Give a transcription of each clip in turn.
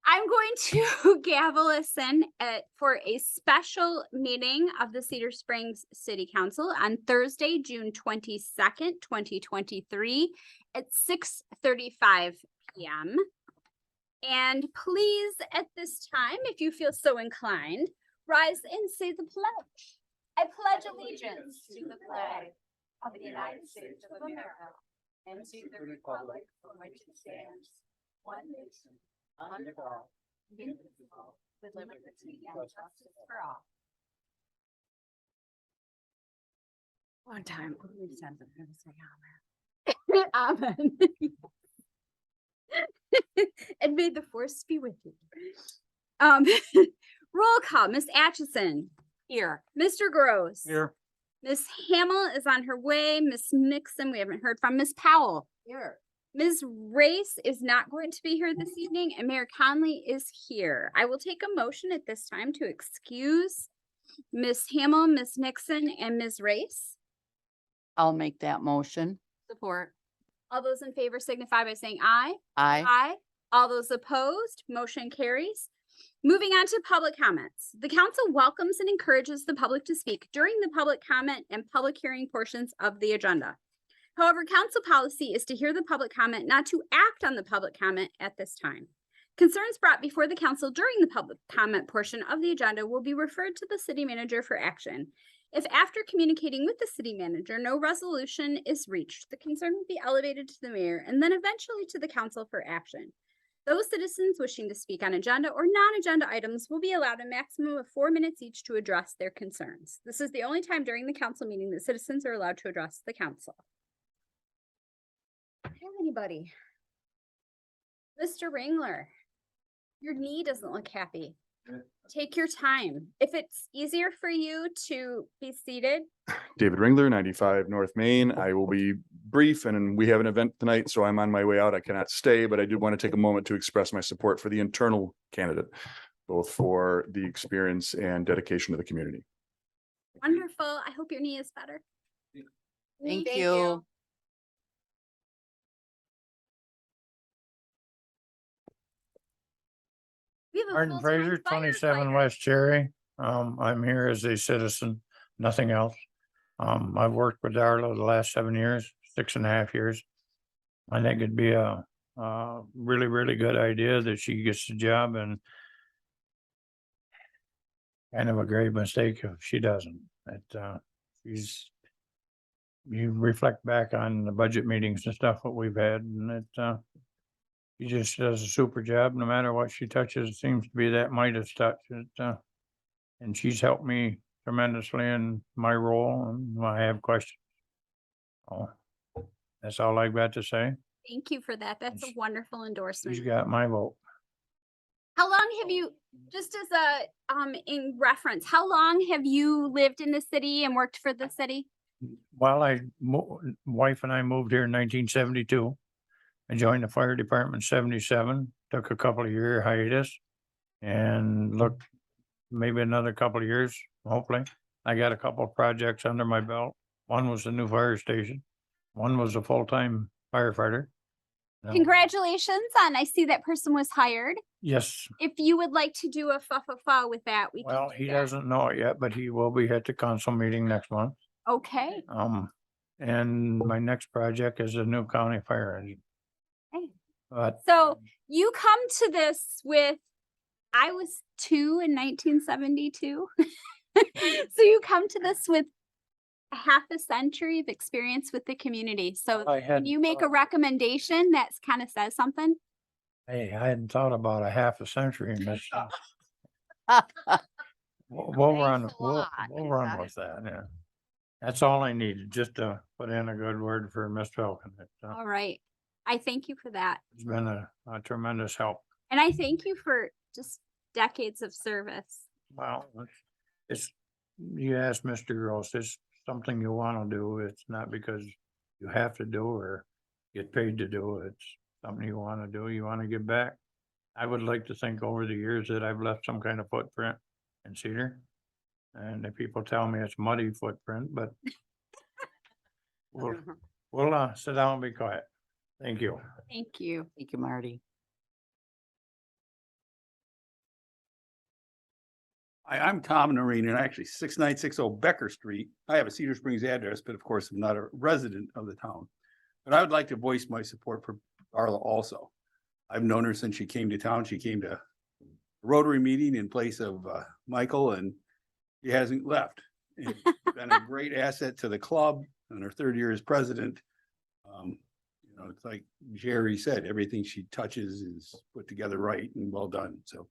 I'm going to gavel us in for a special meeting of the Cedar Springs City Council on Thursday, June 22nd, 2023 at 6:35 p.m. And please, at this time, if you feel so inclined, rise and say the pledge. I pledge allegiance to the flag of the United States of America and to the republic for which it stands, one nation, under God, indivisible, with liberty and justice for all. One time, we said that we're gonna say amen. Amen. And may the force be with you. Roll call. Miss Atchison. Here. Mr. Gross. Here. Miss Hamill is on her way. Miss Nixon, we haven't heard from. Miss Powell. Here. Ms. Race is not going to be here this evening, and Mayor Conley is here. I will take a motion at this time to excuse Miss Hamill, Miss Nixon, and Ms. Race. I'll make that motion. Support. All those in favor signify by saying aye. Aye. Aye. All those opposed, motion carries. Moving on to public comments. The council welcomes and encourages the public to speak during the public comment and public hearing portions of the agenda. However, council policy is to hear the public comment, not to act on the public comment at this time. Concerns brought before the council during the public comment portion of the agenda will be referred to the city manager for action. If after communicating with the city manager, no resolution is reached, the concern will be elevated to the mayor and then eventually to the council for action. Those citizens wishing to speak on agenda or non-agenda items will be allowed a maximum of 4 minutes each to address their concerns. This is the only time during the council meeting that citizens are allowed to address the council. Have anybody? Mr. Ringler, your knee doesn't look happy. Take your time. If it's easier for you to be seated. David Ringler, 95 North Main. I will be brief, and we have an event tonight, so I'm on my way out. I cannot stay, but I did want to take a moment to express my support for the internal candidate, both for the experience and dedication to the community. Wonderful. I hope your knee is better. Thank you. We have a Martin full-time Fraser, 27 firefighter. West Cherry. I'm here as a citizen, nothing else. I've worked with Darla the last 7 years, 6.5 years. I think it'd be a really, really good idea that she gets the job, and kind of a grave mistake if she doesn't. You reflect back on the budget meetings and stuff that we've had, and she just does a super job. No matter what she touches, it seems to be that Midas touch. And she's helped me tremendously in my role, and I have questions. Oh, that's all I've got to say. Thank you for that. That's a wonderful endorsement. She's got my vote. How long have you, just as a, in reference, how long have you lived in the city and worked for the city? Well, wife and I moved here in 1972. I joined the fire department in 77, took a couple of year hiatus, and looked maybe another couple of years, hopefully. I got a couple of projects under my belt. One was the new fire station. One was a full-time firefighter. Congratulations on, I see that person was hired. Yes. If you would like to do a fa with that, we can. Well, do he that. doesn't know it yet, but he will be at the council meeting next month. Okay. And my next project is a new county fire engine. Okay. But So you come to this with, I was 2 in 1972. So you come to this with a half a century of experience with the community. So I can hadn't you make a thought- recommendation that kind of says something? Hey, I hadn't thought about a half a century in this. We'll run, Thanks a we'll, lot. we'll run with that, yeah. That's all I needed, just to put in a good word for Miss Falcon. All right. I thank you for that. It's been a tremendous help. And I thank you for just decades of service. Well, you asked Mr. Gross, it's something you want to do. It's not because you have to do or get paid to do it. It's something you want to do. You want to give back. I would like to think over the years that I've left some kind of footprint in Cedar. And if people tell me it's muddy footprint, but we'll sit down and be quiet. Thank you. Thank you. Thank you, Marty. Hi, I'm Tom Noreen, and actually 6960 Becker Street. I have a Cedar Springs address, but of course I'm not a resident of the town. But I would like to voice my support for Darla also. I've known her since she came to town. She came to a Rotary meeting in place of Michael, and she hasn't left. And been a great asset to the club in her third year as president. You know, it's like Jerry said, everything she touches is put together right and well done. So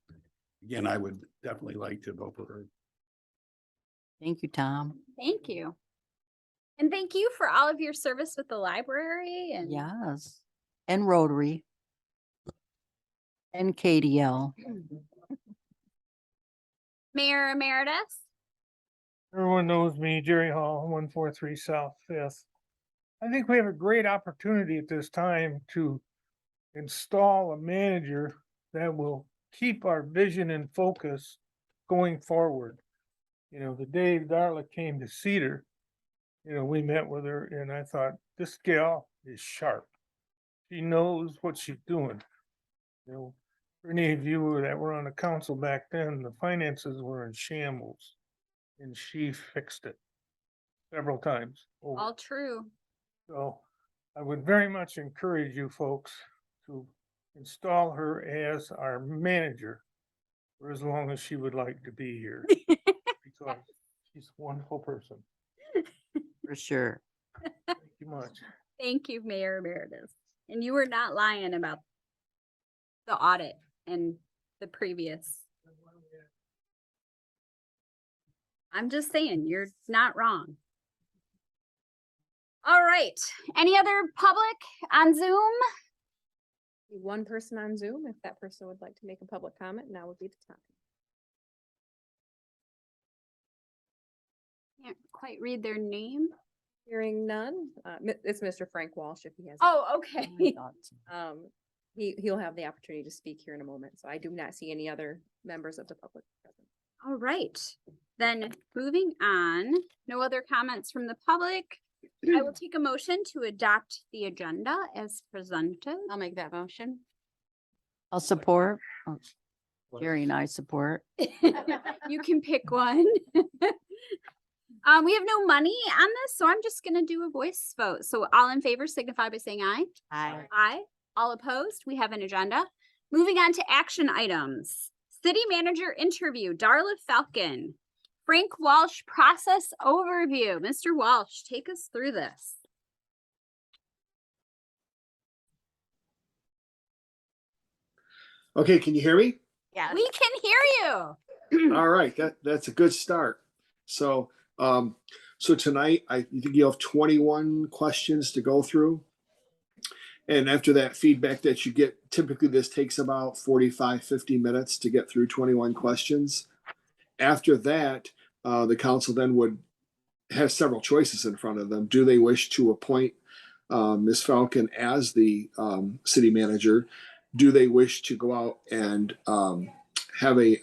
again, I would definitely like to vote for her. Thank you, Tom. Thank you. And thank you for all of your service with the library and Yes. And Rotary. And KDL. Mayor Emeritus. Everyone knows me, Jerry Hall, 143 South Fifth. I think we have a great opportunity at this time to install a manager that will keep our vision and focus going forward. You know, the day Darla came to Cedar, you know, we met with her and I thought, this gal is sharp. She knows what she's doing. You know, for any of you that were on the council back then, the finances were in shambles. And she fixed it several times. over. All true. So I would very much encourage you folks to install her as our manager for as long as she would like to be here. Because she's a wonderful person. For sure. Thank you much. Thank you, Mayor Emeritus. And you were not lying about the audit and the previous. I'm just saying, you're not wrong. All right, any other public on Zoom? One person on Zoom, if that person would like to make a public comment, now would be the time. Can't quite read their name. Hearing none, it's Mr. Frank Walsh if he has. Oh, okay. I thought so. He'll have the opportunity to speak here in a moment, so I do not see any other members of the public present. All right, then moving on, no other comments from the public. I will take a motion to adopt the agenda as presented. I'll make that motion. I'll support. Oh, Jerry and I support. You can pick one. We have no money on this, so I'm just gonna do a voice vote. So all in favor signify by saying aye. Aye. Aye. All opposed? We have an agenda. Moving on to action items. City manager interview, Darla Falcon. Frank Walsh process overview. Mr. Walsh, take us through this. Okay, can you hear me? Yeah. We can hear you. All right, that's a good start. So, so tonight, you think you have 21 questions to go through. And after that feedback that you get, typically this takes about 45, 50 minutes to get through 21 questions. After that, the council then would have several choices in front of them. Do they wish to appoint Ms. Falcon as the city manager? Do they wish to go out and have a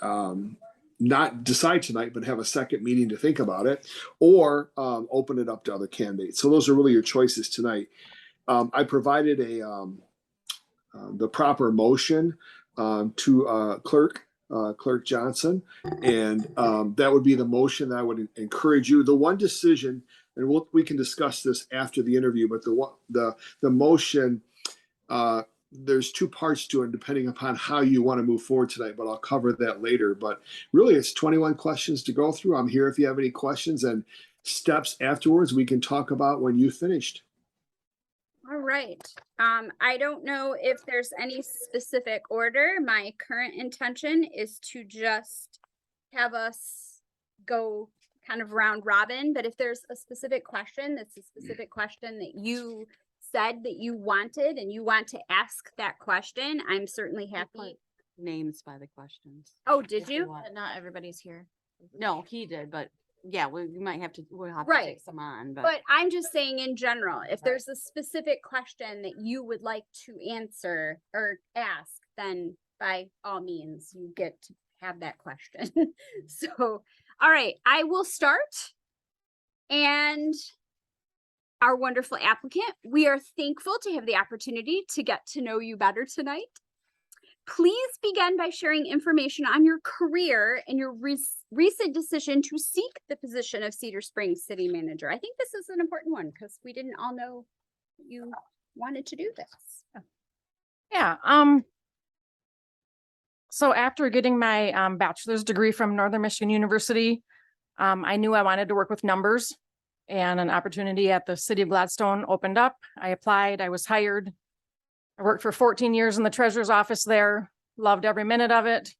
not decide tonight, but have a second meeting to think about it, or open it up to other candidates? So those are really your choices tonight. I provided the proper motion to Clerk Johnson, and that would be the motion that I would encourage you. The one decision, and we can discuss this after the interview, but the motion, there's two parts to it depending upon how you want to move forward tonight, but I'll cover that later. But really, it's 21 questions to go through. I'm here if you have any questions, and steps afterwards we can talk about when you finished. All right. I don't know if there's any specific order. My current intention is to just have us go kind of round robin, but if there's a specific question, that's a specific question that you said that you wanted and you want to ask that question, I'm certainly happy. Names by the questions. Oh, did If you you? want. But not everybody's here. No, he did, but yeah, we might have to, we'll have to Right. take some on, but. But I'm just saying in general, if there's a specific question that you would like to answer or ask, then by all means, you get to have that question. So, all right, I will start. And our wonderful applicant. We are thankful to have the opportunity to get to know you better tonight. Please begin by sharing information on your career and your recent decision to seek the position of Cedar Springs City Manager. I think this is an important one because we didn't all know you wanted to do this. Yeah, so after getting my bachelor's degree from Northern Michigan University, I knew I wanted to work with numbers, and an opportunity at the city of Gladstone opened up. I applied, I was hired. I worked for 14 years in the treasurer's office there, loved every minute of it.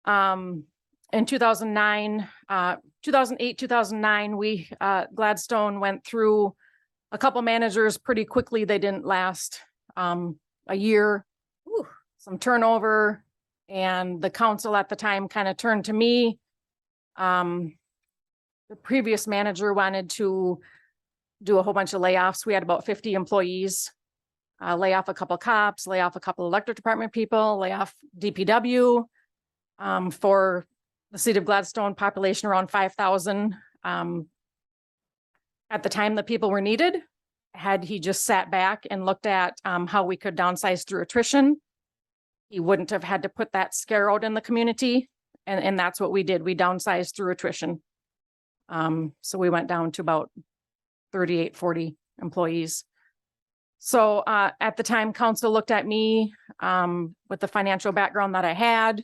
In 2009, 2008, 2009, Gladstone went through a couple managers pretty quickly. They didn't last a year, some turnover, and the council at the time kind of turned to me. The previous manager wanted to do a whole bunch of layoffs. We had about 50 employees, lay off a couple cops, lay off a couple electric department people, lay off DPW. For the city of Gladstone population around 5,000. At the time, the people were needed. Had he just sat back and looked at how we could downsize through attrition, he wouldn't have had to put that scare out in the community. And that's what we did. We downsized through attrition. So we went down to about 38, 40 employees. So at the time, council looked at me with the financial background that I had.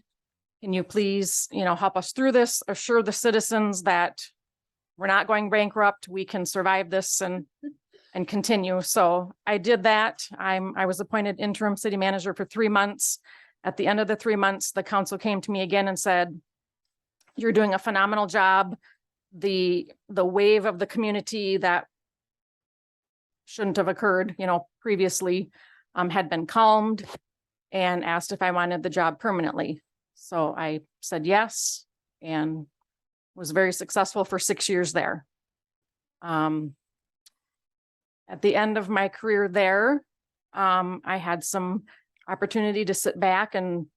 Can you please, help us through this, assure the citizens that we're not going bankrupt, we can survive this and continue. So I did that. I was appointed interim city manager for 3 months. At the end of the 3 months, the council came to me again and said, you're doing a phenomenal job. The wave of the community that shouldn't have occurred, previously, had been calmed, and asked if I wanted the job permanently. So I said yes, and was very successful for 6 years there. At the end of my career there, I had some opportunity to sit back and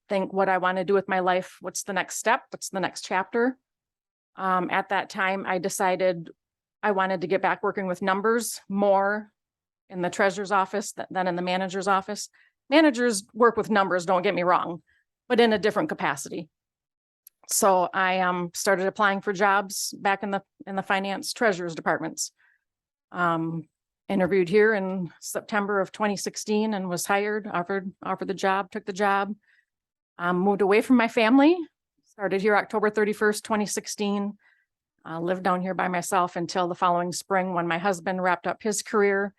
think what I want to do with my life. What's the next step? What's the next chapter? At that time, I decided I wanted to get back working with numbers more in the treasurer's office than in the manager's office. Managers work with numbers, don't get me wrong, but in a different capacity. So I started applying for jobs back in the finance treasurer's departments. Interviewed here in September of 2016 and was hired, offered the job, took the job. Moved away from my family, started here October 31st, 2016. Lived down here by myself until the following spring when my husband wrapped up his career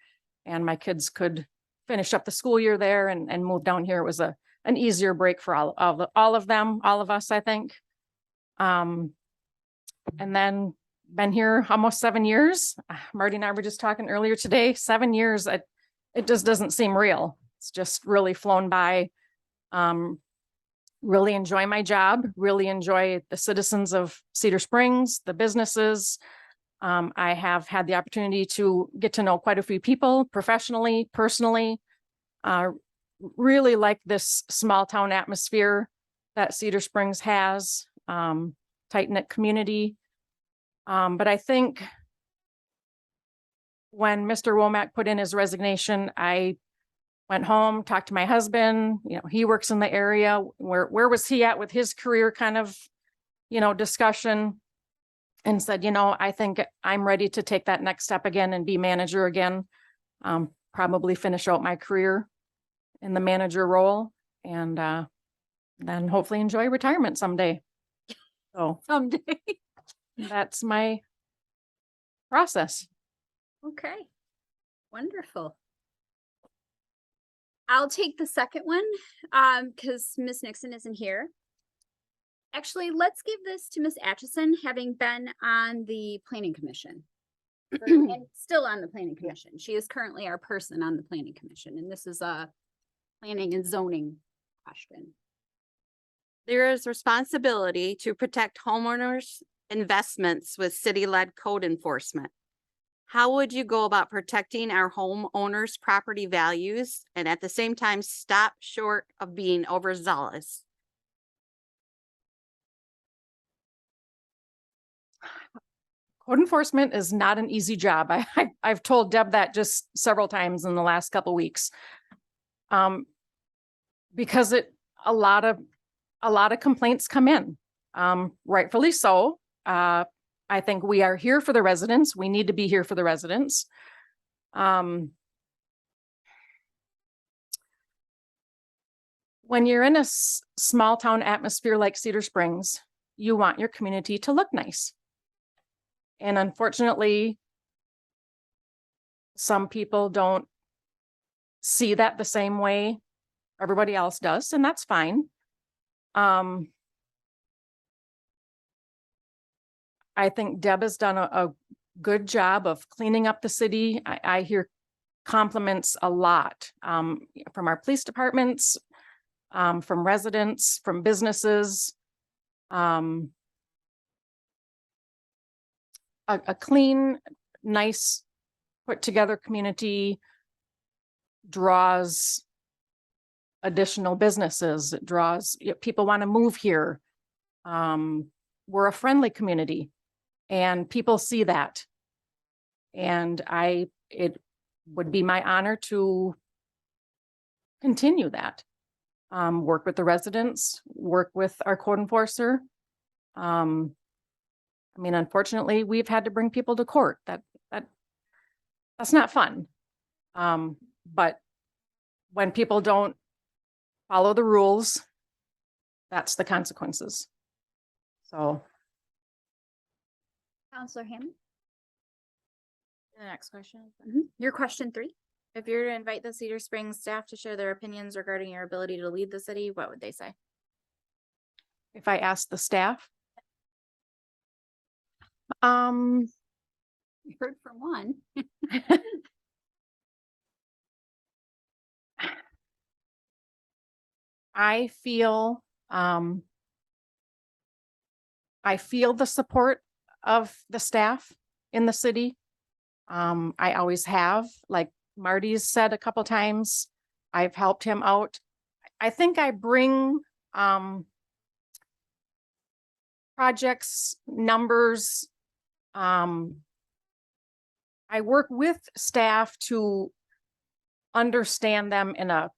and my kids could finish up the school year there and move down here. It was an easier break for all of them, all of us, I think. And then been here almost 7 years. Marty and I were just talking earlier today, 7 years, it just doesn't seem real. It's just really flown by. Really enjoy my job, really enjoy the citizens of Cedar Springs, the businesses. I have had the opportunity to get to know quite a few people professionally, personally. Really like this small town atmosphere that Cedar Springs has, tight-knit community. But I think when Mr. Womack put in his resignation, I went home, talked to my husband, he works in the area. Where was he at with his career kind of, discussion, and said, I think I'm ready to take that next step again and be manager again. Probably finish out my career in the manager role and then hopefully enjoy retirement someday. So Someday. that's my process. Okay, wonderful. I'll take the second one, because Ms. Nixon isn't here. Actually, let's give this to Ms. Atchison, having been on the planning commission. And still on the planning commission. She is currently our person on the planning commission, and this is a planning and zoning question. There is responsibility to protect homeowners' investments with city-led code enforcement. How would you go about protecting our homeowners' property values and at the same time stop short of being overzealous? code enforcement is not an easy job. I've told Deb that just several times in the last couple weeks. Because a lot of complaints come in, rightfully so. I think we are here for the residents. We need to be here for the residents. When you're in a small town atmosphere like Cedar Springs, you want your community to look nice. And unfortunately, some people don't see that the same way everybody else does, and that's fine. I think Deb has done a good job of cleaning up the city. I hear compliments a lot from our police departments, from residents, from businesses. A clean, nice, put together community draws additional businesses. It draws, people want to move here. We're a friendly community and people see that. And it would be my honor to continue that. Work with the residents, work with our code enforcer. I mean, unfortunately, we've had to bring people to court. That's not fun. But when people don't follow the rules, that's the consequences. So. Counselor Hammond, The next question. your question 3. If you're to invite the Cedar Springs staff to share their opinions regarding your ability to lead the city, what would they say? If I ask the staff, We heard from one. I feel the support of the staff in the city. I always have, like Marty's said a couple times, I've helped him out. I think I bring projects, numbers. I work with staff to understand them in a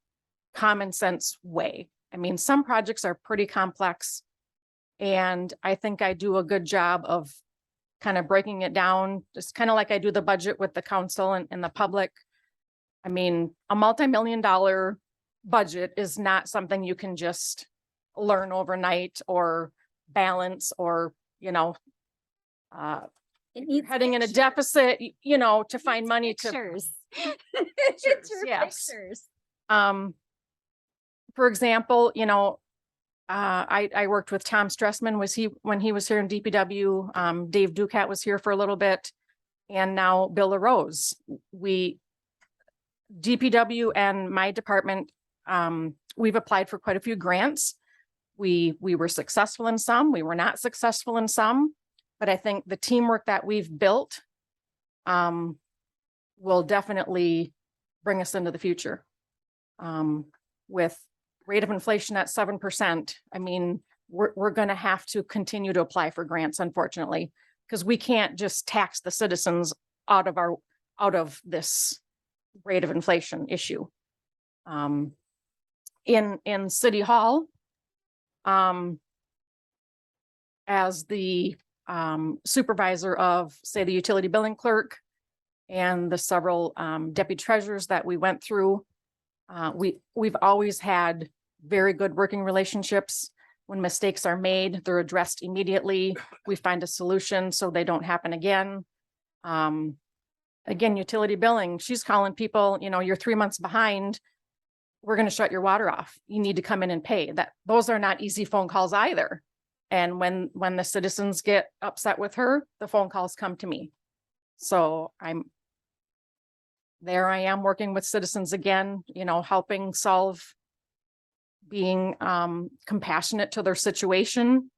common sense way. I mean, some projects are pretty complex, and I think I do a good job of kind of breaking it down, just kind of like I do the budget with the council and the public. I mean, a multi-million-dollar budget is not something you can just learn overnight or balance, or, It needs heading in a pictures. deficit, to find money to. Pictures. Pictures, yes. For example, I worked with Tom Stressman when he was here in DPW. Dave Ducat was here for a little bit, and now Bill LaRose. DPW and my department, we've applied for quite a few grants. We were successful in some, we were not successful in some, but I think the teamwork that we've built will definitely bring us into the future. With rate of inflation at 7%, I mean, we're going to have to continue to apply for grants, unfortunately, because we can't just tax the citizens out of this rate of inflation issue. In City Hall, as the supervisor of, say, the utility billing clerk and the several deputy treasurers that we went through, we've always had very good working relationships. When mistakes are made, they're addressed immediately. We find a solution so they don't happen again. Again, utility billing, she's calling people, you're 3 months behind. We're going to shut your water off. You need to come in and pay. Those are not easy phone calls either. And when the citizens get upset with her, the phone calls come to me. So I am working with citizens again, helping solve, being compassionate to their situation.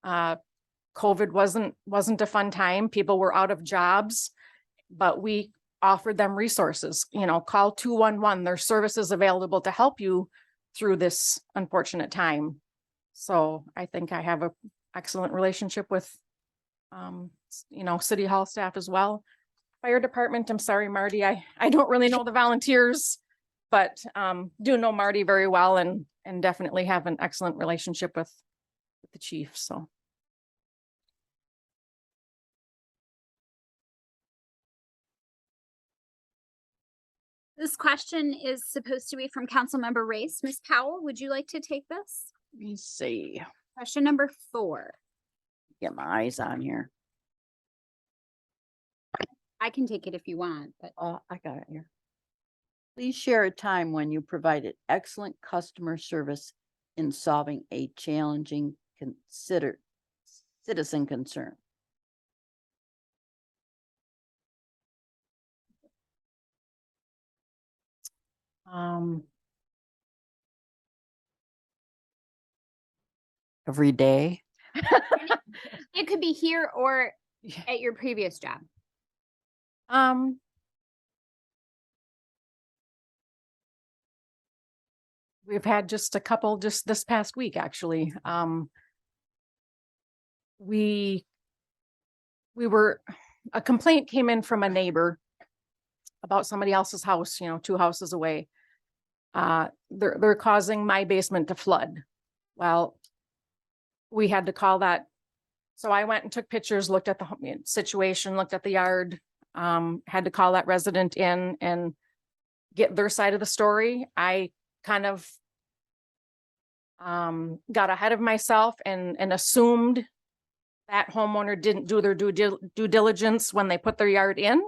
COVID wasn't a fun time. People were out of jobs, but we offered them resources, call 211. There's services available to help you through this unfortunate time. So I think I have an excellent relationship with City Hall staff as well. Fire department, I'm sorry, Marty, I don't really know the volunteers, but do know Marty very well and definitely have an excellent relationship with the chief, so. This question is supposed to be from Councilmember Race. Ms. Powell, would you like to take this? Let me see, Question number 4. get my eyes on here. I can take it if you want, but Oh, I got it here. Please share a time when you provided excellent customer service in solving a challenging citizen concern. Every day. it could be here or at your previous job. We've had just a couple just this past week, actually. A complaint came in from a neighbor about somebody else's house, 2 houses away. They're causing my basement to flood. Well, we had to call that. So I went and took pictures, looked at the situation, looked at the yard, had to call that resident in and get their side of the story. I kind of got ahead of myself and assumed that homeowner didn't do their due diligence when they put their yard in.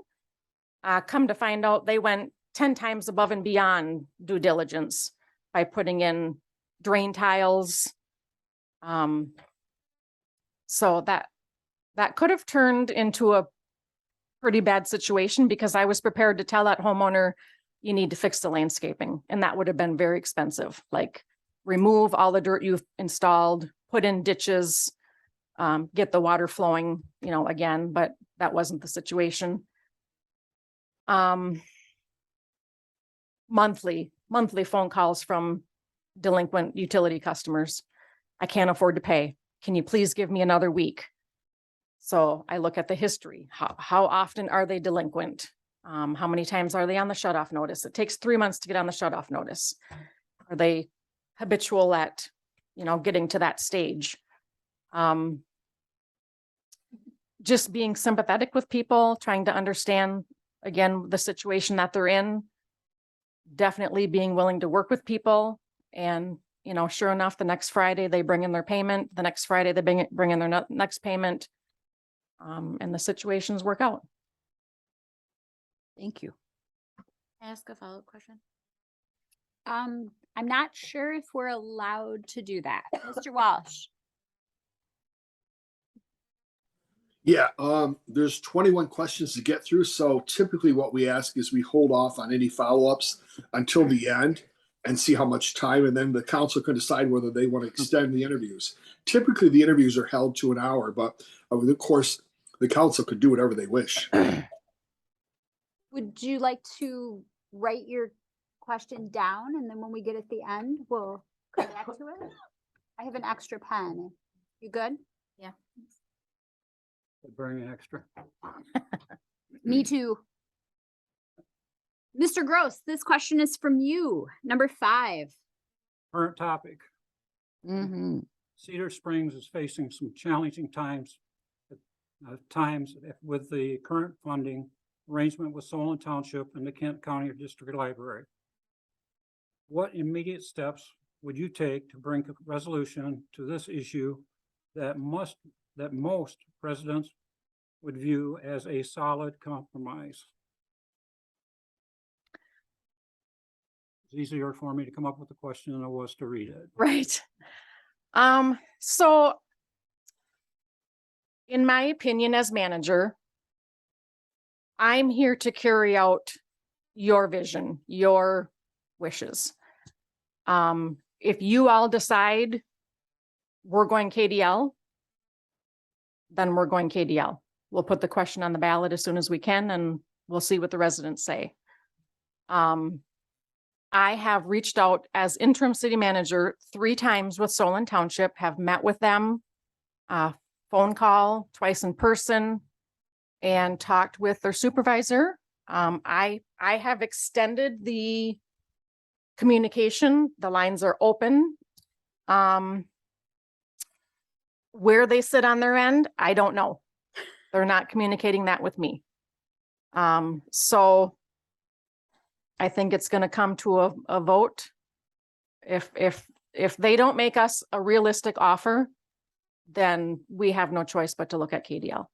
Come to find out, they went 10 times above and beyond due diligence by putting in drain tiles. So that could have turned into a pretty bad situation because I was prepared to tell that homeowner, you need to fix the landscaping, and that would have been very expensive. Like remove all the dirt you've installed, put in ditches, get the water flowing, again, but that wasn't the situation. Monthly phone calls from delinquent utility customers. I can't afford to pay. Can you please give me another week? So I look at the history. How often are they delinquent? How many times are they on the shut-off notice? It takes 3 months to get on the shut-off notice. Are they habitual at, getting to that stage? Just being sympathetic with people, trying to understand, again, the situation that they're in. Definitely being willing to work with people. And, sure enough, the next Friday they bring in their payment. The next Friday they bring in their next payment. And the situations work out. Thank you. Can I ask a follow-up question? I'm not sure if we're allowed to do that. Mr. Walsh. Yeah, there's 21 questions to get through. So typically what we ask is we hold off on any follow-ups until the end and see how much time, and then the council can decide whether they want to extend the interviews. Typically, the interviews are held to an hour, but of course, the council could do whatever they wish. Would you like to write your question down and then when we get at the end, we'll come back to it? I have an extra pen. You good? Yeah. Bring an extra. Me too. Mr. Gross, this question is from you. Number 5. Current topic. Mm-hmm. Cedar Springs is facing some challenging times with the current funding arrangement with Solon Township and the Kent County District Library. What immediate steps would you take to bring a resolution to this issue that most residents would view as a solid compromise? It's easier for me to come up with a question than it was to read it. Right. So in my opinion, as manager, I'm here to carry out your vision, your wishes. If you all decide we're going KDL, then we're going KDL. We'll put the question on the ballot as soon as we can, and we'll see what the residents say. I have reached out as interim city manager 3 times with Solon Township, have met with them, phone call, twice in person, and talked with their supervisor. I have extended the communication. The lines are open. Where they sit on their end, I don't know. They're not communicating that with me. So I think it's gonna come to a vote. If they don't make us a realistic offer, then we have no choice but to look at KDL.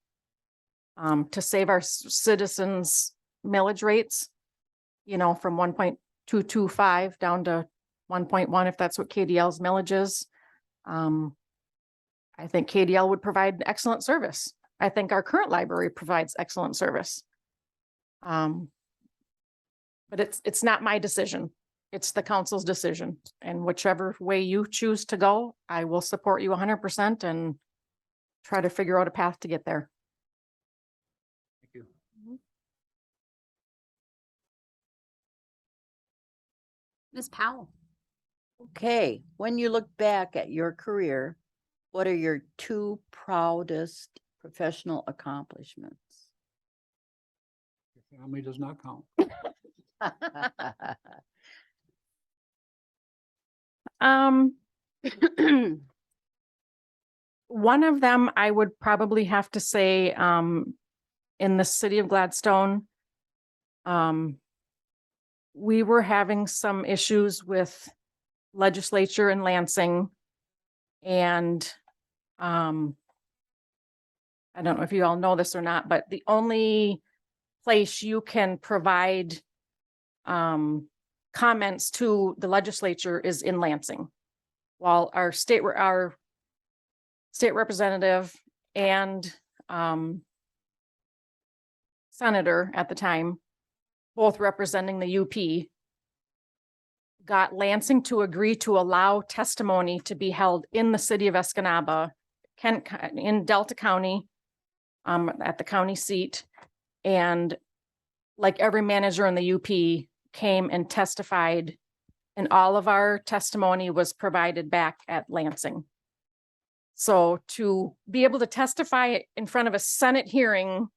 To save our citizens millage rates, you know, from 1.225 down to 1.1, if that's what KDL's millage is. I think KDL would provide excellent service. I think our current library provides excellent service. But it's not my decision. It's the council's decision, and whichever way you choose to go, I will support you 100% and try to figure out a path to get there. Thank you. Ms. Powell. Okay, when you look back at your career, what are your 2 proudest professional accomplishments? Your family does not count. One of them, I would probably have to say, in the city of Gladstone, we were having some issues with legislature in Lansing. And, I don't know if you all know this or not, but the only place you can provide, comments to the legislature is in Lansing. While our state representative and senator at the time, both representing the UP, got Lansing to agree to allow testimony to be held in the city of Escanaba, in Delta County, at the county seat. And like every manager in the UP came and testified, and all of our testimony was provided back at Lansing. So to be able to testify in front of a Senate hearing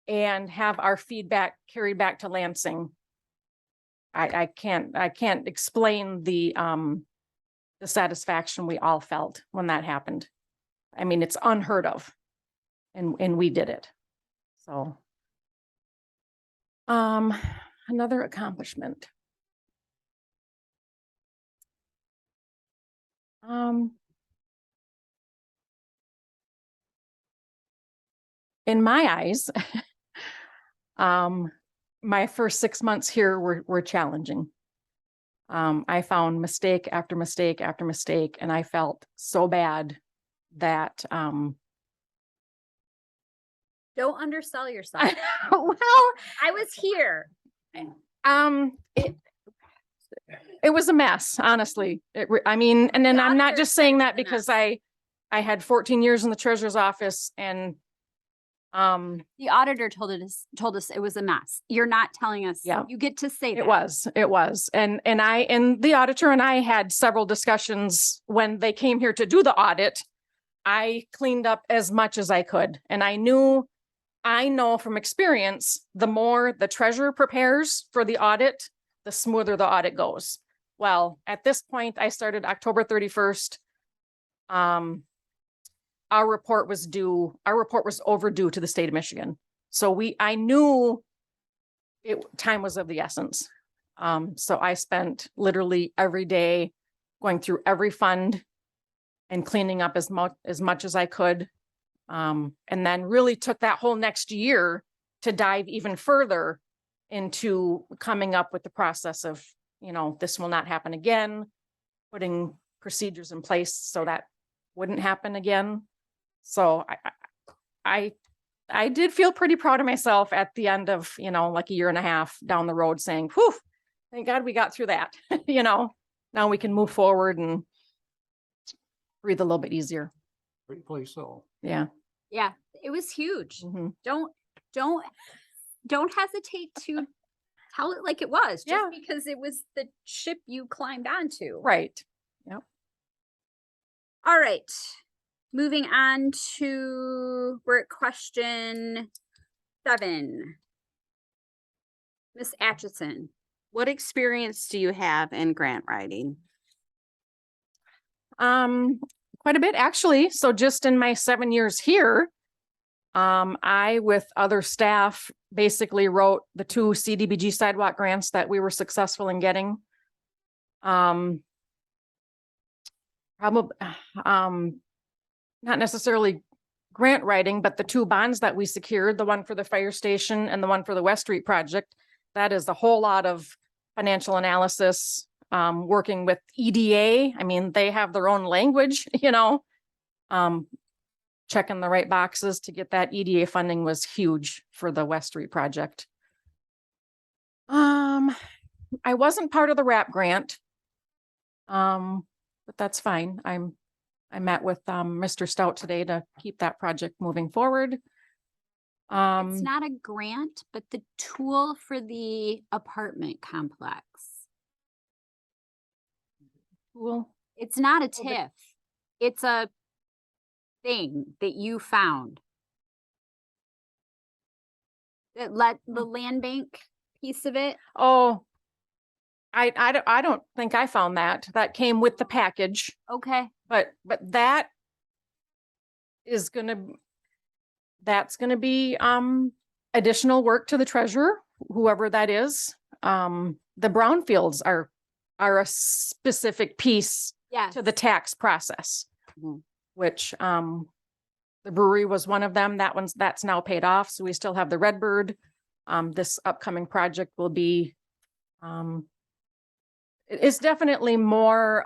and have our feedback carried back to Lansing, I can't explain the satisfaction we all felt when that happened. I mean, it's unheard of, and we did it. So, another accomplishment. In my eyes, my first 6 months here were challenging. I found mistake after mistake after mistake, and I felt so bad that, Don't undersell yourself. well, I was here. it was a mess, honestly. I mean, and then The I'm not auditor just said saying it's that a because mess. I had 14 years in the treasurer's office, and The auditor told us it was a mess. You're not telling us. Yeah. You get to say that. it was. And the auditor and I had several discussions when they came here to do the audit. I cleaned up as much as I could, and I know from experience, the more the treasurer prepares for the audit, the smoother the audit goes. Well, at this point, I started October 31st. Our report was overdue to the state of Michigan. So I knew time was of the essence. So I spent literally every day going through every fund and cleaning up as much as I could. And then really took that whole next year to dive even further into coming up with the process of, this will not happen again, putting procedures in place so that wouldn't happen again. So I did feel pretty proud of myself at the end of, like a year and a half down the road, saying, whew, thank God we got through that. Now we can move forward and breathe a little bit easier. Gratefully so. Yeah. Yeah, it was huge. Mhm. Don't hesitate to tell it like it was, just Yeah. because it was the ship you climbed onto. Right. All right. Moving on to, we're at question 7. Ms. Atchison. What experience do you have in grant writing? Quite a bit, actually. So just in my 7 years here, I, with other staff, basically wrote the 2 CDBG sidewalk grants that we were successful in getting. Probably, not necessarily grant writing, but the 2 bonds that we secured, the one for the fire station and the one for the West Street project. That is a whole lot of financial analysis, working with EDA. I mean, they have their own language, checking the right boxes to get that EDA funding was huge for the West Street project. I wasn't part of the RAP grant. But that's fine. I met with Mr. Stout today to keep that project moving forward. It's not a grant, but the tool for the apartment complex. Well, It's not a Well, the- TIF. It's a thing that you found. That let the land bank piece of it. oh, I don't think I found that. That came with the package, Okay. but that is that's gonna be additional work to the treasurer, whoever that is. The brownfields are a specific piece Yes. to the tax process. Mhm. Which the brewery was one of them. That's now paid off. So we still have the Redbird. This upcoming project will be it's definitely more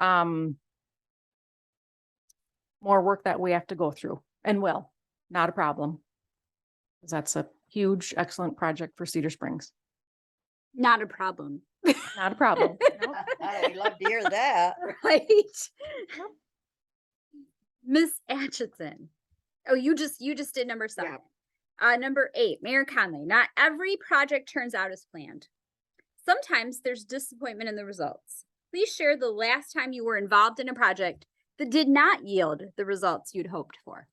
more work that we have to go through, and not a problem. 'Cause that's a huge, excellent project for Cedar Springs. Not a problem. Not a problem. Nope. I'd love to hear that. Right? Miss Atchison. Oh, you just did number 7. Number 8, Mayor Conley. Not every project turns out as planned. Sometimes there's disappointment in the results. Please share the last time you were involved in a project that did not yield the results you'd hoped for.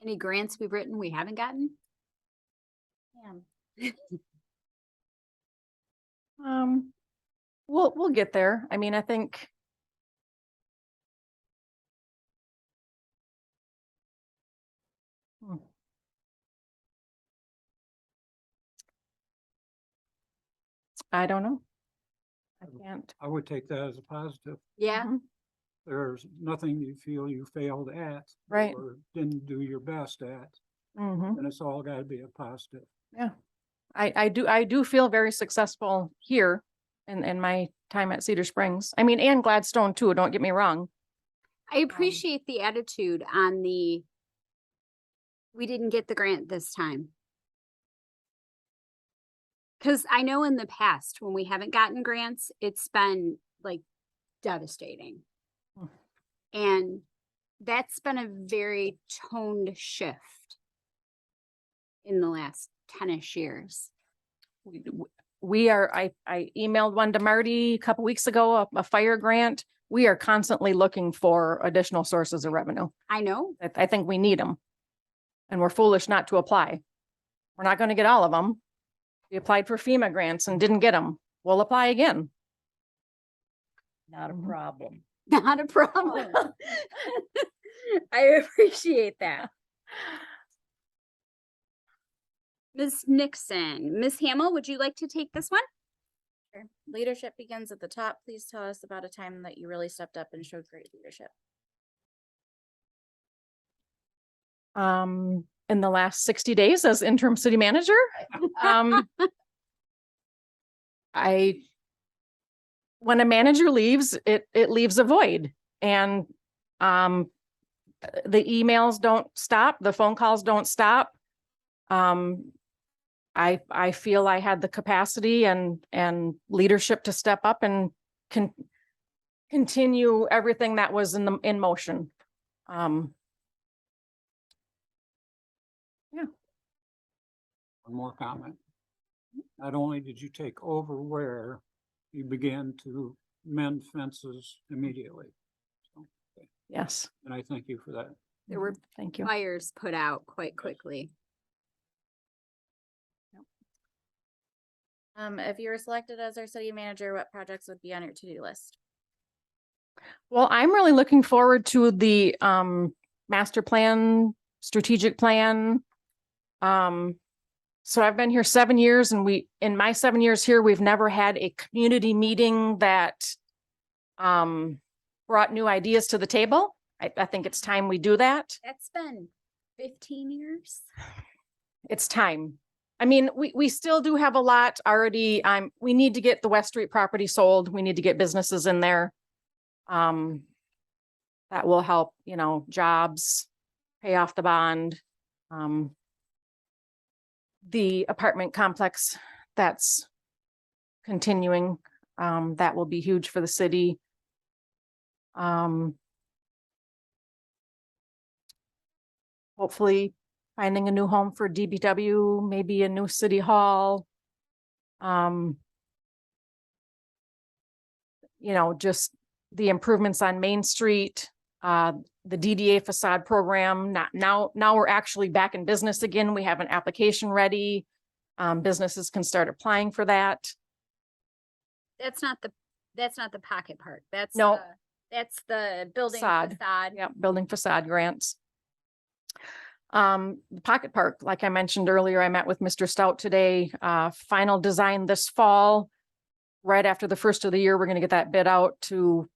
Any grants we've written we haven't gotten? We'll get there. I mean, I think. Hmm. I don't know. I can't. I would take that as a positive. Yeah. Mhm. There's nothing you feel you failed at. Right. Or didn't do your best at, Mhm. and it's all gotta be a positive. Yeah. I do feel very successful here in my time at Cedar Springs. I mean, and Gladstone too, don't get me wrong. I appreciate the attitude on we didn't get the grant this time. Cause I know in the past, when we haven't gotten grants, it's been like devastating. Hmm. And that's been a very toned shift in the last 10-ish years. I emailed one to Marty a couple weeks ago, a fire grant. We are constantly looking for additional sources of revenue. I know. I think we need them. And we're foolish not to apply. We're not gonna get all of them. We applied for FEMA grants and didn't get them. We'll apply again. Not a Mhm. problem. Not a problem. I appreciate that. Ms. Nixon, Ms. Hamel, would you like to take this one? Sure. Leadership begins at the top. Please tell us about a time that you really stepped up and showed great leadership. In the last 60 days as interim city manager. When a manager leaves, it leaves a void, and the emails don't stop, the phone calls don't stop. I feel I had the capacity and leadership to step up and continue everything that was in motion. One more comment. not only did you take over where you began to mend fences immediately. So, Yes, and I thank you for that. There were thank you. fires put out quite quickly. If you were selected as our city manager, what projects would be on your to-do list? Well, I'm really looking forward to the master plan, strategic plan. So I've been here 7 years, and in my 7 years here, we've never had a community meeting that brought new ideas to the table. I think it's time we do that. That's been 15 years. It's time. I mean, we still do have a lot already. We need to get the West Street property sold. We need to get businesses in there. That will help, jobs, pay off the bond. The apartment complex that's continuing, that will be huge for the city. Hopefully finding a new home for DBW, maybe a new city hall. Just the improvements on Main Street, the DDA facade program. Now we're actually back in business again. We have an application ready. Businesses can start applying for that. That's not the pocket park. That's No. that's the building Facade. facade. Yeah, building facade grants. The Pocket Park, like I mentioned earlier, I met with Mr. Stout today, final design this fall. Right after the first of the year, we're gonna get that bid out to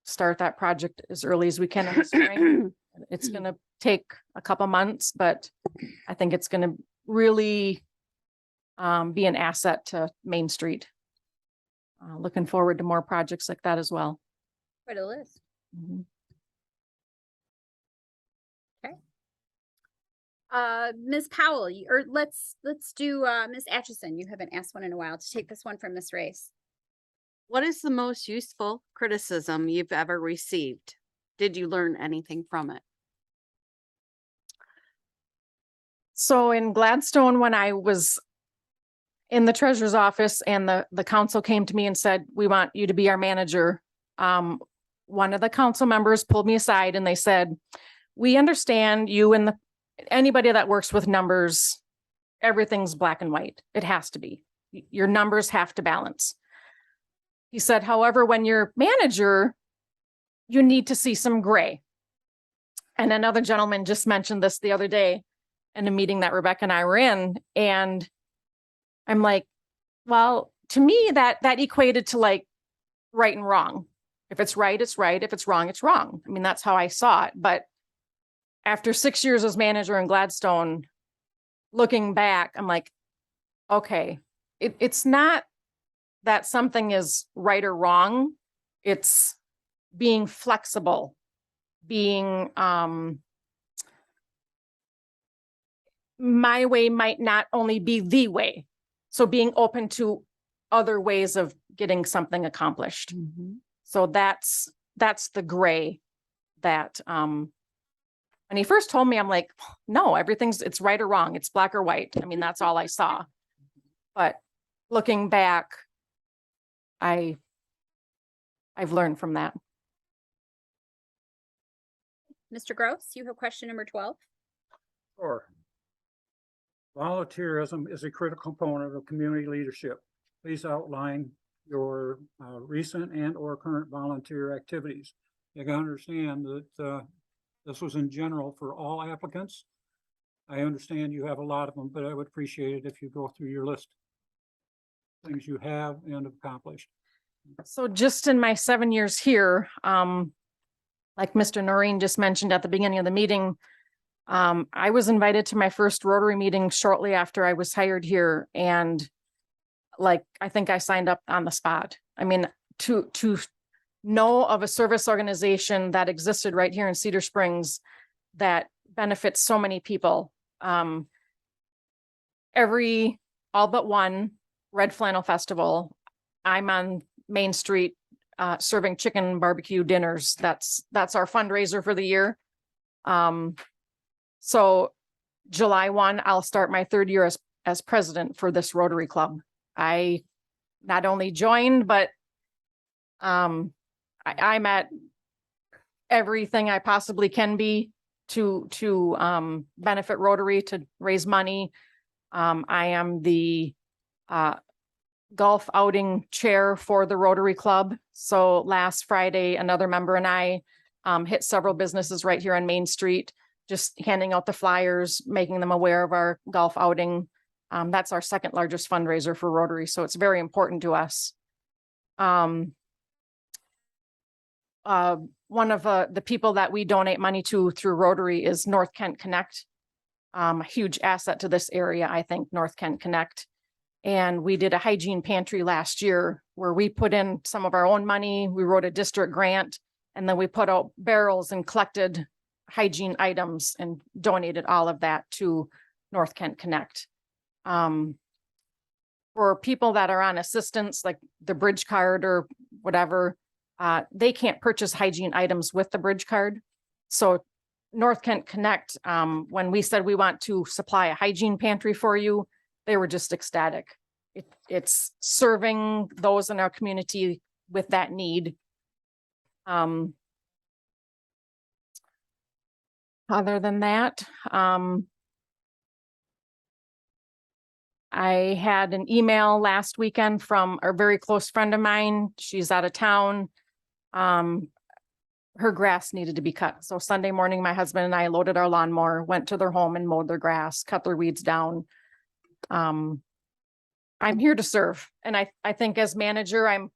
start that project as early as we can in the spring. It's gonna take a couple months, but I think it's gonna really be an asset to Main Street. Looking forward to more projects like that as well. Quite a list. Mhm. Ms. Powell, let's do Ms. Atchison. You haven't asked one in a while, to take this one from Ms. Race. What is the most useful criticism you've ever received? Did you learn anything from it? So in Gladstone, when I was in the treasurer's office and the council came to me and said, we want you to be our manager. One of the council members pulled me aside and they said, we understand you and anybody that works with numbers, everything's black and white. It has to be. Your numbers have to balance. He said, however, when you're manager, you need to see some gray. And another gentleman just mentioned this the other day in a meeting that Rebecca and I were in. And I'm like, well, to me, that equated to like right and wrong. If it's right, it's right. If it's wrong, it's wrong. I mean, that's how I saw it. But after 6 years as manager in Gladstone, looking back, I'm like, okay, it's not that something is right or wrong. It's being flexible, being, my way might not only be the way. So being open to other ways of getting something accomplished. So that's the gray that, when he first told me, I'm like, no, it's right or wrong. It's black or white. I mean, that's all I saw. But looking back, I've learned from that. Mr. Gross, you have question number 12. Sure. Volunteerism is a critical component of community leadership. Please outline your recent and or current volunteer activities. You can understand that this was in general for all applicants. I understand you have a lot of them, but I would appreciate it if you go through your list. Things you have and accomplished. So just in my 7 years here, like Mr. Noreen just mentioned at the beginning of the meeting, I was invited to my first Rotary meeting shortly after I was hired here. And I think I signed up on the spot. I mean, to know of a service organization that existed right here in Cedar Springs that benefits so many people. All but one Red Flannel Festival, I'm on Main Street serving chicken barbecue dinners. That's our fundraiser for the year. So July 1, I'll start my third year as president for this Rotary Club. I not only joined, but I'm at everything I possibly can be to benefit Rotary, to raise money. I am the golf outing chair for the Rotary Club. So last Friday, another member and I hit several businesses right here on Main Street, just handing out the flyers, making them aware of our golf outing. That's our second largest fundraiser for Rotary, so it's very important to us. One of the people that we donate money to through Rotary is North Kent Connect. A huge asset to this area, I think, North Kent Connect. And we did a hygiene pantry last year where we put in some of our own money. We wrote a district grant, and then we put out barrels and collected hygiene items and donated all of that to North Kent Connect. For people that are on assistance, like the bridge card or whatever, they can't purchase hygiene items with the bridge card. So North Kent Connect, when we said we want to supply a hygiene pantry for you, they were just ecstatic. It's serving those in our community with that need. Other than that, I had an email last weekend from a very close friend of mine. She's out of town. Her grass needed to be cut. So Sunday morning, my husband and I loaded our lawnmower, went to their home and mowed their grass, cut their weeds down. I'm here to serve. And I think as manager,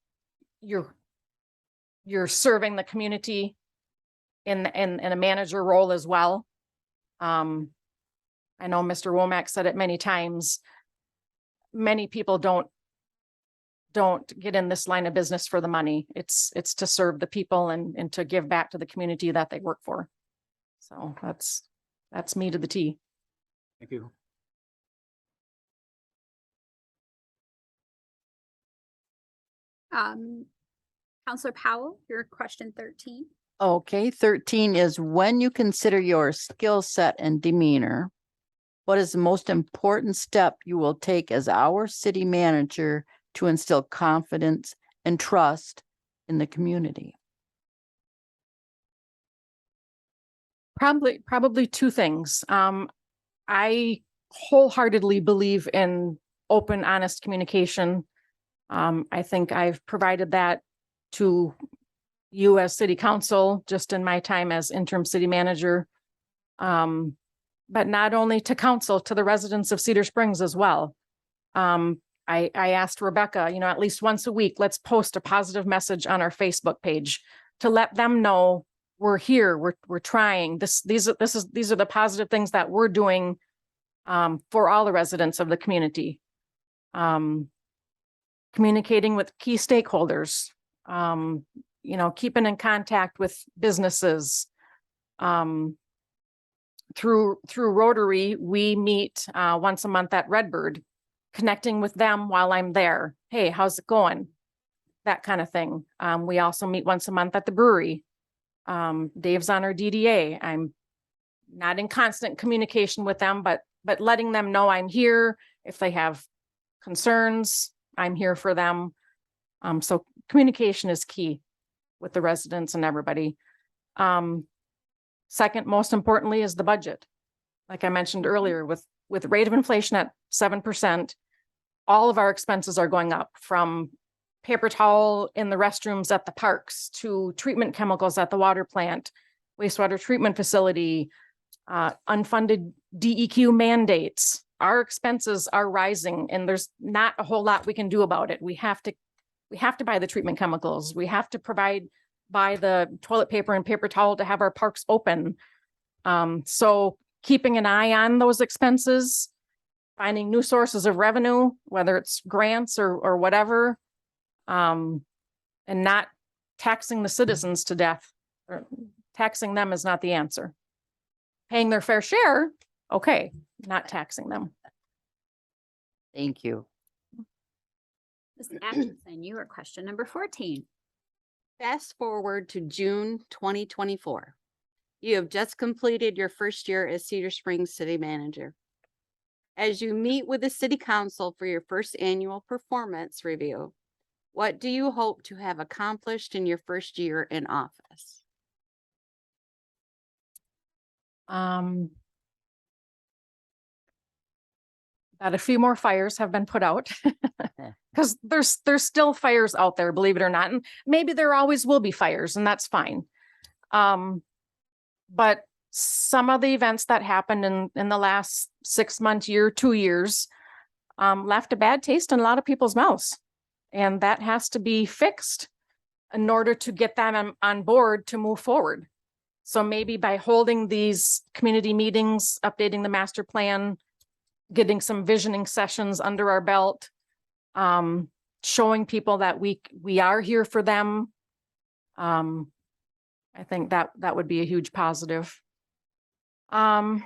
you're serving the community in a manager role as well. I know Mr. Womack said it many times. Many people don't get in this line of business for the money. It's to serve the people and to give back to the community that they work for. So that's me to the T. Thank you. Counselor Powell, your question 13. Okay, 13 is when you consider your skill set and demeanor, what is the most important step you will take as our city manager to instill confidence and trust in the community? Probably two things. I wholeheartedly believe in open, honest communication. I think I've provided that to you as city council, just in my time as interim city manager. But not only to council, to the residents of Cedar Springs as well. I asked Rebecca, at least once a week, let's post a positive message on our Facebook page to let them know we're here, we're trying. These are the positive things that we're doing for all the residents of the community. Communicating with key stakeholders, keeping in contact with businesses. Through Rotary, we meet once a month at Redbird, connecting with them while I'm there. Hey, how's it going? That kind of thing. We also meet once a month at the brewery. Dave's on our DDA. I'm not in constant communication with them, but letting them know I'm here. If they have concerns, I'm here for them. So communication is key with the residents and everybody. Second, most importantly, is the budget. Like I mentioned earlier, with rate of inflation at 7%, all of our expenses are going up, from paper towel in the restrooms at the parks to treatment chemicals at the water plant, wastewater treatment facility, unfunded DEQ mandates. Our expenses are rising and there's not a whole lot we can do about it. We have to buy the treatment chemicals. We have to buy the toilet paper and paper towel to have our parks open. So keeping an eye on those expenses, finding new sources of revenue, whether it's grants or whatever, and not taxing the citizens to death. Or taxing them is not the answer. Paying their fair share, okay, not taxing them. Thank you. Ms. Atkinson, your question number 14. Fast forward to June 2024. You have just completed your first year as Cedar Springs City Manager. As you meet with the city council for your first annual performance review, what do you hope to have accomplished in your first year in office? That a few more fires have been put out. Cause there's still fires out there, believe it or not, and maybe there always will be fires and that's fine. But some of the events that happened in the last 6 months, year, 2 years, left a bad taste in a lot of people's mouths. And that has to be fixed in order to get them on board to move forward. So maybe by holding these community meetings, updating the master plan, getting some visioning sessions under our belt, showing people that we are here for them. I think that would be a huge positive. I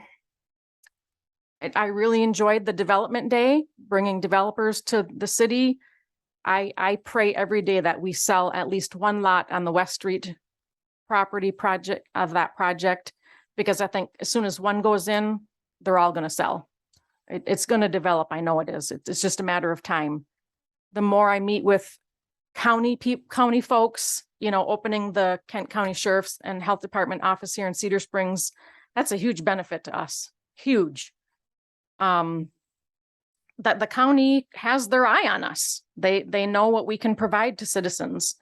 really enjoyed the development day, bringing developers to the city. I pray every day that we sell at least one lot on the West Street property project of that project, because I think as soon as one goes in, they're all going to sell. It's going to develop. I know it is. It's just a matter of time. The more I meet with county folks, opening the Kent County Sheriff's and Health Department office here in Cedar Springs, that's a huge benefit to us. Huge. That the county has their eye on us. They know what we can provide to citizens.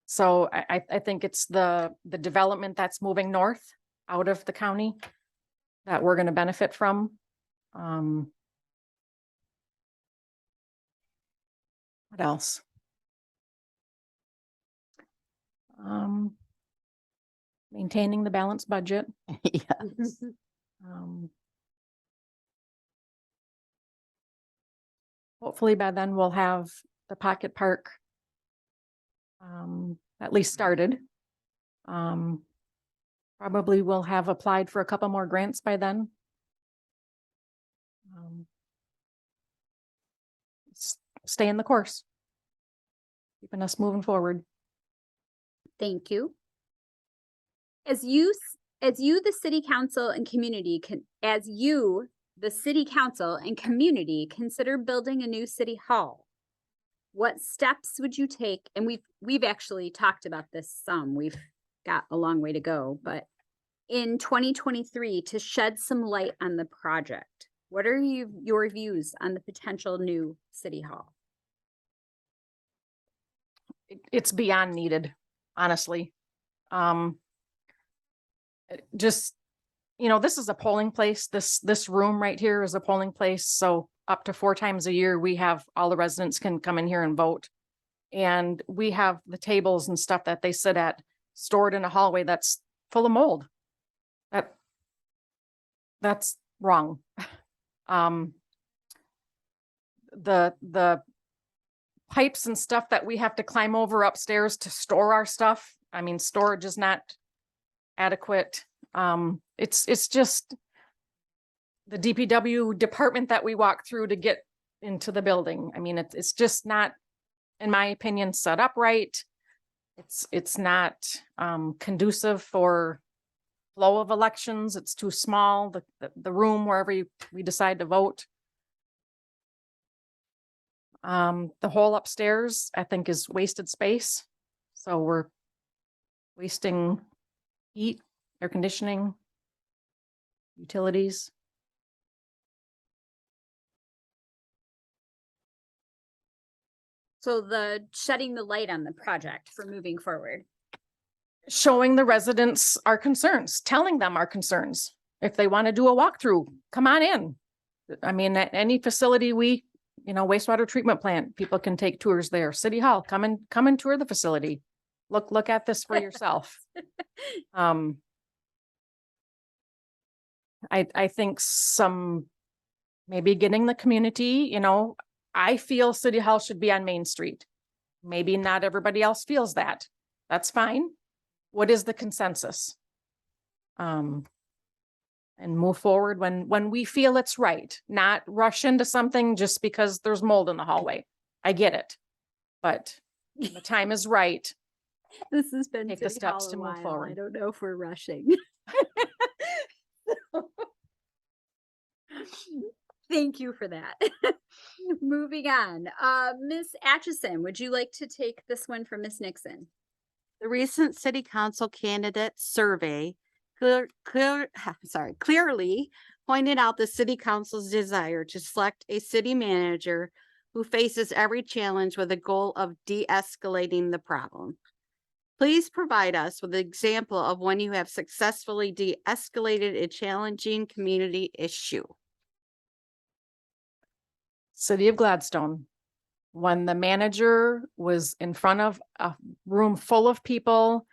So I think it's the development that's moving north out of the county that we're going to benefit from. What else? Maintaining the balanced budget. Yes. Hopefully by then we'll have the Pocket Park at least started. Probably will have applied for a couple more grants by then. Stay in the course. Keeping us moving forward. Thank you. As you, the city council and community consider building a new city hall, what steps would you take? And we've actually talked about this some. We've got a long way to go, but in 2023 to shed some light on the project, what are your views on the potential new city hall? It's beyond needed, honestly. Just, this is a polling place. This room right here is a polling place. So up to 4 times a year, we have all the residents can come in here and vote. And we have the tables and stuff that they sit at stored in a hallway that's full of mold. That's wrong. The pipes and stuff that we have to climb over upstairs to store our stuff. I mean, storage is not adequate. It's just the DPW department that we walk through to get into the building. I mean, it's just not, in my opinion, set up right. It's not conducive for flow of elections. It's too small, the room wherever we decide to vote. The whole upstairs, I think, is wasted space. So we're wasting heat, air conditioning, utilities. So the shedding the light on the project for moving forward. Showing the residents our concerns, telling them our concerns. If they want to do a walkthrough, come on in. I mean, at any facility wastewater treatment plant, people can take tours there. City Hall, come and tour the facility. Look at this for yourself. I think maybe getting the community, I feel City Hall should be on Main Street. Maybe not everybody else feels that. That's fine. What is the consensus? And move forward when we feel it's right, not rush into something just because there's mold in the hallway. I get it, but when the time is right. This has been Take the City steps Hall to a move while. forward. I don't know if we're rushing. Thank you for that. Moving on, Ms. Atchison, would you like to take this one from Ms. Nixon? The recent city council candidate survey clearly pointed out the city council's desire to select a city manager who faces every challenge with a goal of de-escalating the problem. Please provide us with an example of when you have successfully de-escalated a challenging community issue. City of Gladstone, when the manager was in front of a room full of people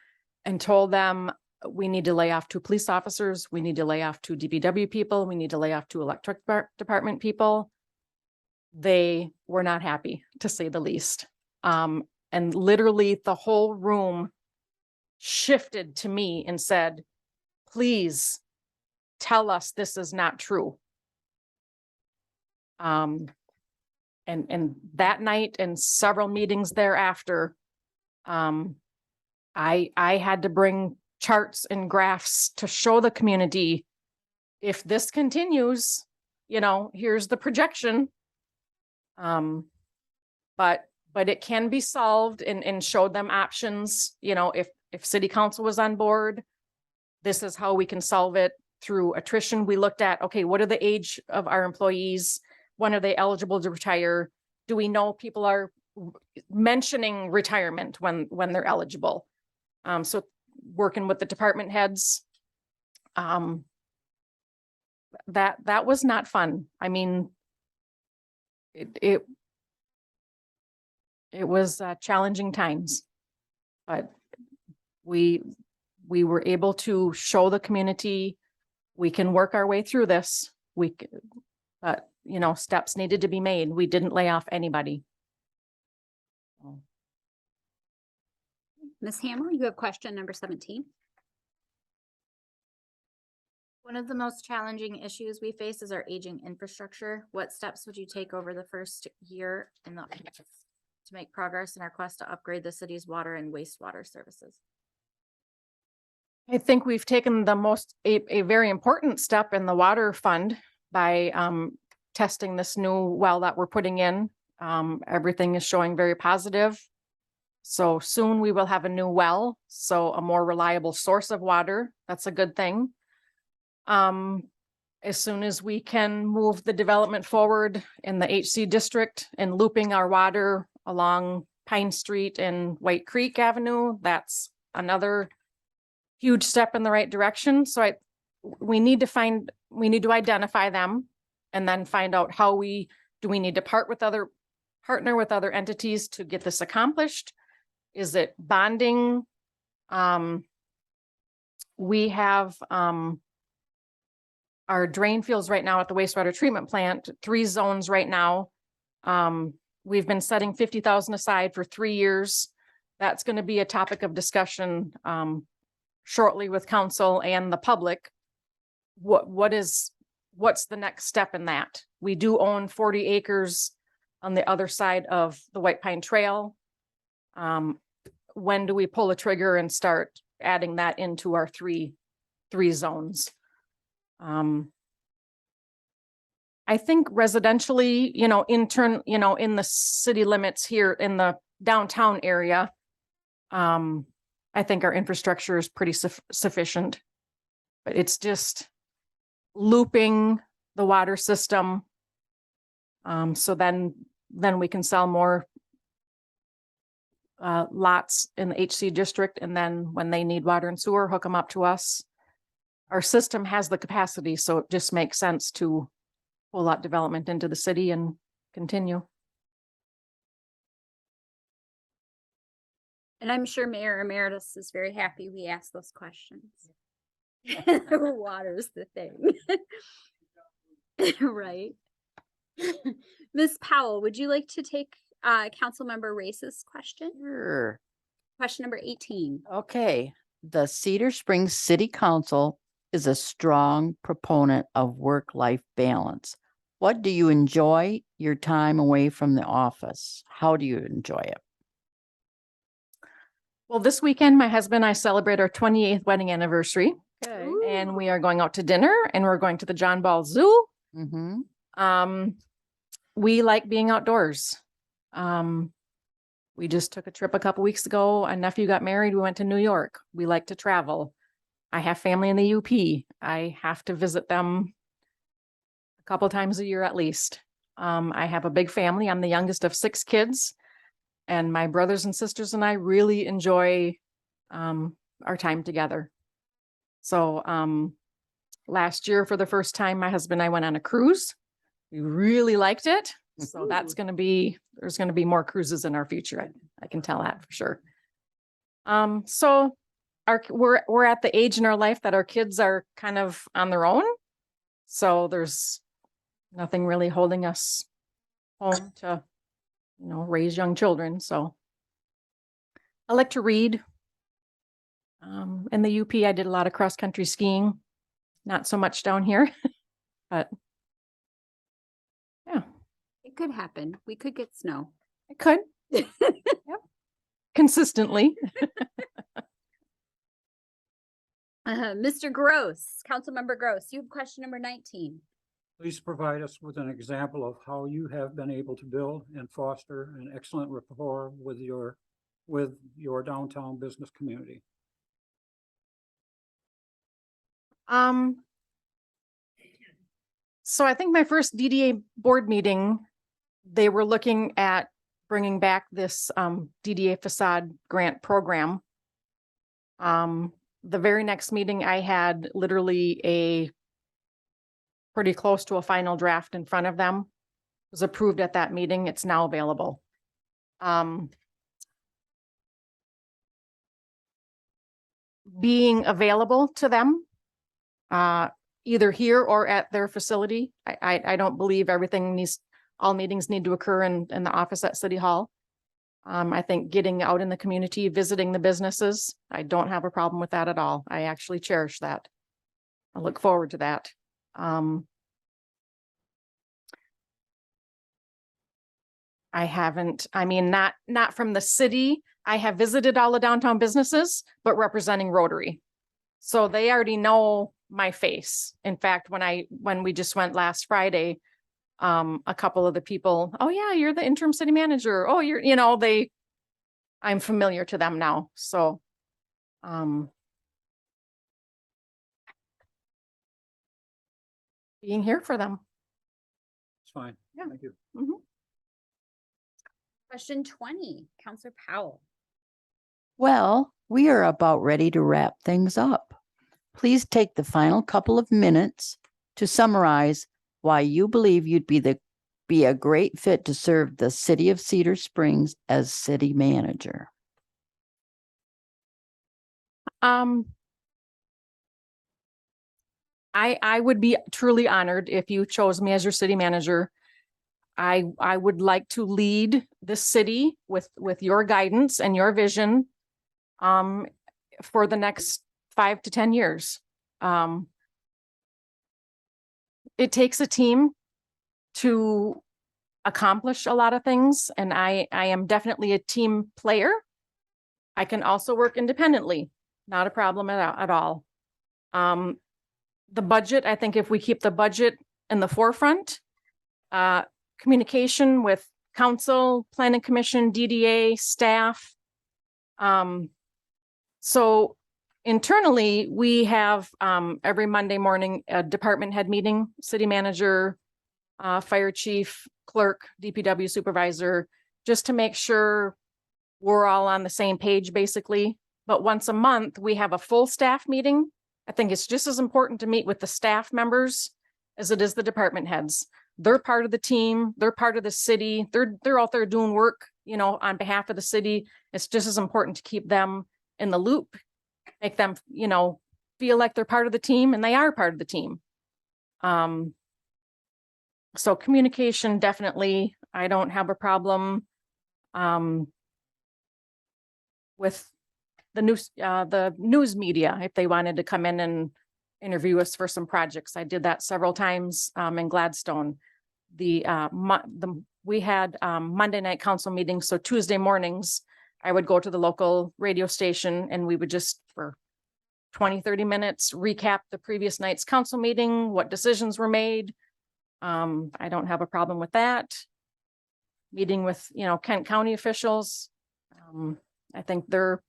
and told them, we need to lay off 2 police officers, we need to lay off 2 DPW people, we need to lay off 2 electric department people. They were not happy, to say the least. And literally the whole room shifted to me and said, please tell us this is not true. And that night and several meetings thereafter, I had to bring charts and graphs to show the community, if this continues, you know, here's the projection. But it can be solved and showed them options, you know, if city council was on board, this is how we can solve it through attrition. We looked at, okay, what are the age of our employees? When are they eligible to retire? Do we know people are mentioning retirement when they're eligible? So working with the department heads, that was not fun. I mean, it was challenging times, but we were able to show the community we can work our way through this. But you know, steps needed to be made. We didn't lay off anybody. Ms. Hamel, you have question number 17. One of the most challenging issues we face is our aging infrastructure. What steps would you take over the first year to make progress in our quest to upgrade the city's water and wastewater services? I think we've taken a very important step in the water fund by testing this new well that we're putting in. Everything is showing very positive. So soon we will have a new well, so a more reliable source of water. That's a good thing. As soon as we can move the development forward in the HC district and looping our water along Pine Street and White Creek Avenue, that's another huge step in the right direction. So we need to identify them and then find out how we need to partner with other entities to get this accomplished. Is it bonding? We have our drain fields right now at the wastewater treatment plant, 3 zones right now. We've been setting 50,000 aside for 3 years. That's going to be a topic of discussion shortly with council and the public. What's the next step in that? We do own 40 acres on the other side of the White Pine Trail. When do we pull the trigger and start adding that into our three zones? I think residentially, you know, in the city limits here in the downtown area, I think our infrastructure is pretty sufficient, but it's just looping the water system. So then we can sell more lots in the HC district. And then when they need water and sewer, hook them up to us. Our system has the capacity, so it just makes sense to pull that development into the city and continue. And I'm sure Mayor Emeritus is very happy we asked those questions. Water's the thing. Right. Ms. Powell, would you like to take Councilmember Race's question? Sure. Question number 18. Okay, the Cedar Springs City Council is a strong proponent of work-life balance. What do you enjoy your time away from the office? How do you enjoy it? Well, this weekend, my husband and I celebrate our 28th wedding anniversary, Okay. and we are going out to dinner and we're going to the John Ball Zoo. Mm-hmm. We like being outdoors. We just took a trip a couple weeks ago. A nephew got married. We went to New York. We like to travel. I have family in the UP. I have to visit them a couple times a year at least. I have a big family. I'm the youngest of 6 kids. And my brothers and sisters and I really enjoy our time together. So last year, for the first time, my husband and I went on a cruise. We really liked it. So that's going to be, there's going to be more cruises in our future. I can tell that for sure. So we're at the age in our life that our kids are kind of on their own. So there's nothing really holding us home to, raise young children. So I like to read. In the UP, I did a lot of cross-country skiing, not so much down here, but yeah, It could happen. We could get snow. it could. Yep. Consistently. Mr. Gross, Councilmember Gross, you have question number 19. Please provide us with an example of how you have been able to build and foster an excellent rapport with your downtown business community. So I think my first DDA board meeting, they were looking at bringing back this DDA facade grant program. The very next meeting I had literally a pretty close to a final draft in front of them. It was approved at that meeting. It's now available. Being available to them, either here or at their facility. I don't believe all meetings need to occur in the office at City Hall. I think getting out in the community, visiting the businesses, I don't have a problem with that at all. I actually cherish that. I look forward to that. Not from the city. I have visited all the downtown businesses, but representing Rotary. So they already know my face. In fact, when we just went last Friday, a couple of the people, oh yeah, you're the interim city manager. Oh, I'm familiar to them now. So, being here for them. It's fine. Yeah. Thank you. Mhm. Question 20, Counselor Powell. Well, we are about ready to wrap things up. Please take the final couple of minutes to summarize why you believe you'd be a great fit to serve the city of Cedar Springs as city manager. I would be truly honored if you chose me as your city manager. I would like to lead this city with your guidance and your vision for the next 5 to 10 years. It takes a team to accomplish a lot of things, and I am definitely a team player. I can also work independently, not a problem at all. The budget, I think if we keep the budget in the forefront, communication with council, planning commission, DDA, staff. So internally, we have every Monday morning a department head meeting, city manager, fire chief, clerk, DPW supervisor, just to make sure we're all on the same page, basically. But once a month, we have a full staff meeting. I think it's just as important to meet with the staff members as it is the department heads. They're part of the team. They're part of the city. They're out there doing work, on behalf of the city. It's just as important to keep them in the loop, make them, feel like they're part of the team, and they are part of the team. So communication, definitely, I don't have a problem with the news media if they wanted to come in and interview us for some projects. I did that several times in Gladstone. We had Monday night council meetings, so Tuesday mornings I would go to the local radio station and we would just for 20-30 minutes recap the previous night's council meeting, what decisions were made, I don't have a problem with that. Meeting with, Kent County officials. I think we're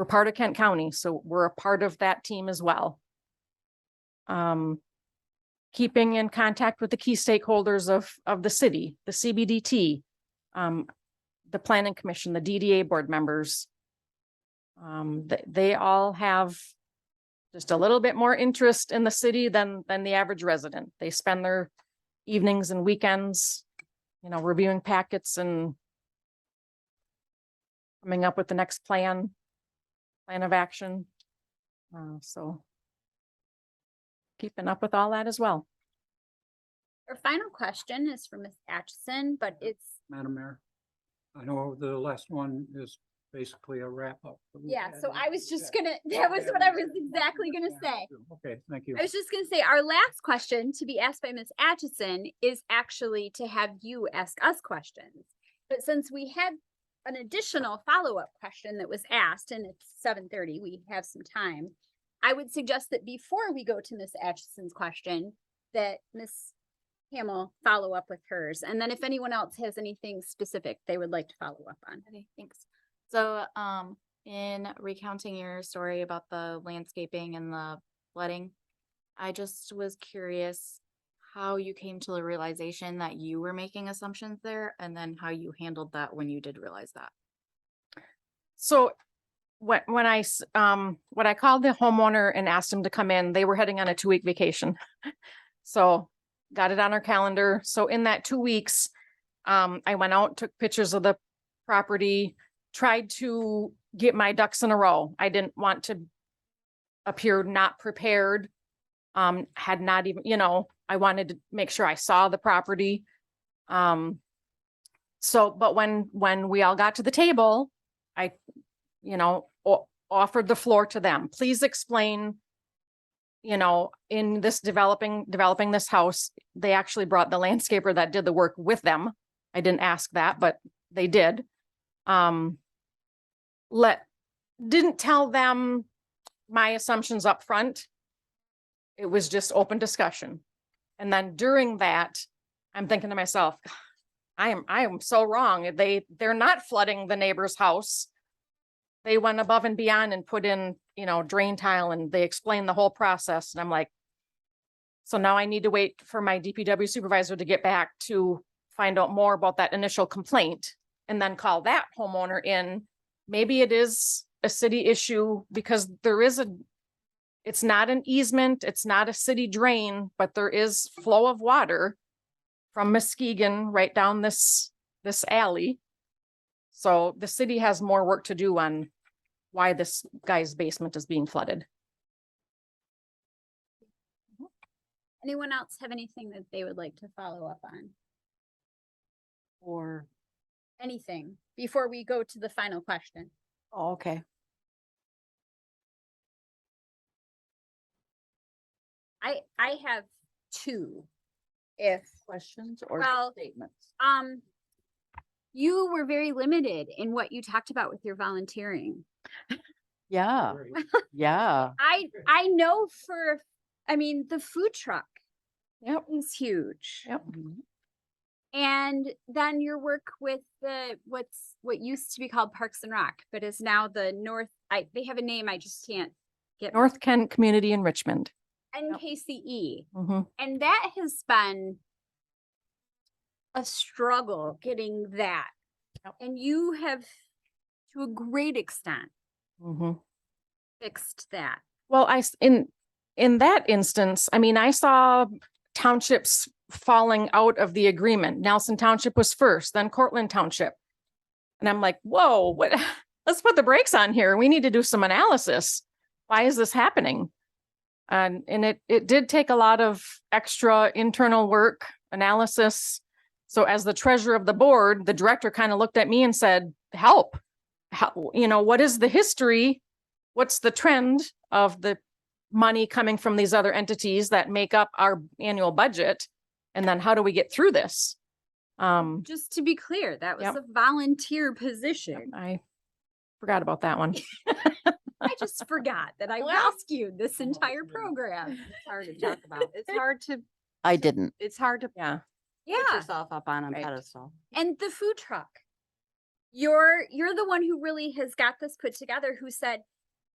part of Kent County, so we're a part of that team as well. Keeping in contact with the key stakeholders of the city, the CBDT, the planning commission, the DDA board members. They all have just a little bit more interest in the city than the average resident. They spend their evenings and weekends, reviewing packets and coming up with the next plan of action. So keeping up with all that as well. Our final question is from Ms. Atchison, but it's, Madam Mayor. I know the last one is basically a wrap up. yeah, so I was just gonna, that was what I was exactly gonna say. Okay, thank you. I was just gonna say, our last question to be asked by Ms. Atchison is actually to have you ask us questions. But since we had an additional follow-up question that was asked, and it's 7:30, we have some time. I would suggest that before we go to Ms. Atchison's question, that Ms. Hamel follow up with hers. And then if anyone else has anything specific they would like to follow up on. Okay, thanks. So, in recounting your story about the landscaping and the flooding, I just was curious how you came to the realization that you were making assumptions there, and then how you handled that when you did realize that. So when I called the homeowner and asked him to come in, they were heading on a 2-week vacation. So got it on our calendar. So in that 2 weeks, I went out, took pictures of the property, tried to get my ducks in a row. I didn't want to appear not prepared. Had not even, I wanted to make sure I saw the property. But when we all got to the table, I, offered the floor to them. Please explain, in this developing this house, they actually brought the landscaper that did the work with them. I didn't ask that, but they did. Didn't tell them my assumptions up front. It was just open discussion. And then during that, I'm thinking to myself, I am so wrong. They're not flooding the neighbor's house. They went above and beyond and put in, drain tile, and they explained the whole process. And I'm like, so now I need to wait for my DPW supervisor to get back to find out more about that initial complaint, and then call that homeowner in. Maybe it is a city issue because it's not an easement, it's not a city drain, but there is flow of water from Muskegon right down this alley. So the city has more work to do on why this guy's basement is being flooded. Anyone else have anything that they would like to follow up on? Or, Anything before we go to the final question? oh, okay. I have two. If, Questions or Well, statements? you were very limited in what you talked about with your volunteering. Yeah, yeah. I know the food truck Yep. is huge. Yep. And then your work with what used to be called Parks and Rec, but is now the they have a name, I just can't get. North Kent Community Enrichment. NKCE. Mhm. And that has been a struggle getting that. Yep. And you have, to a great extent, Mhm. fixed that. Well, in that instance, I saw townships falling out of the agreement. Nelson Township was first, then Cortland Township. And I'm like, whoa, what? Let's put the brakes on here. We need to do some analysis. Why is this happening? And it did take a lot of extra internal work, analysis. So as the treasurer of the board, the director kind of looked at me and said, help. What is the history? What's the trend of the money coming from these other entities that make up our annual budget? And then how do we get through this? Just to be clear, that was Yep. a volunteer position. I forgot about that one. I just forgot that I Well, rescued this entire program. It's hard to talk about. It's hard to I didn't. It's hard to put Yeah. Yeah. yourself up on a Right. pedestal. And the food truck. You're the one who really has got this put together, who said,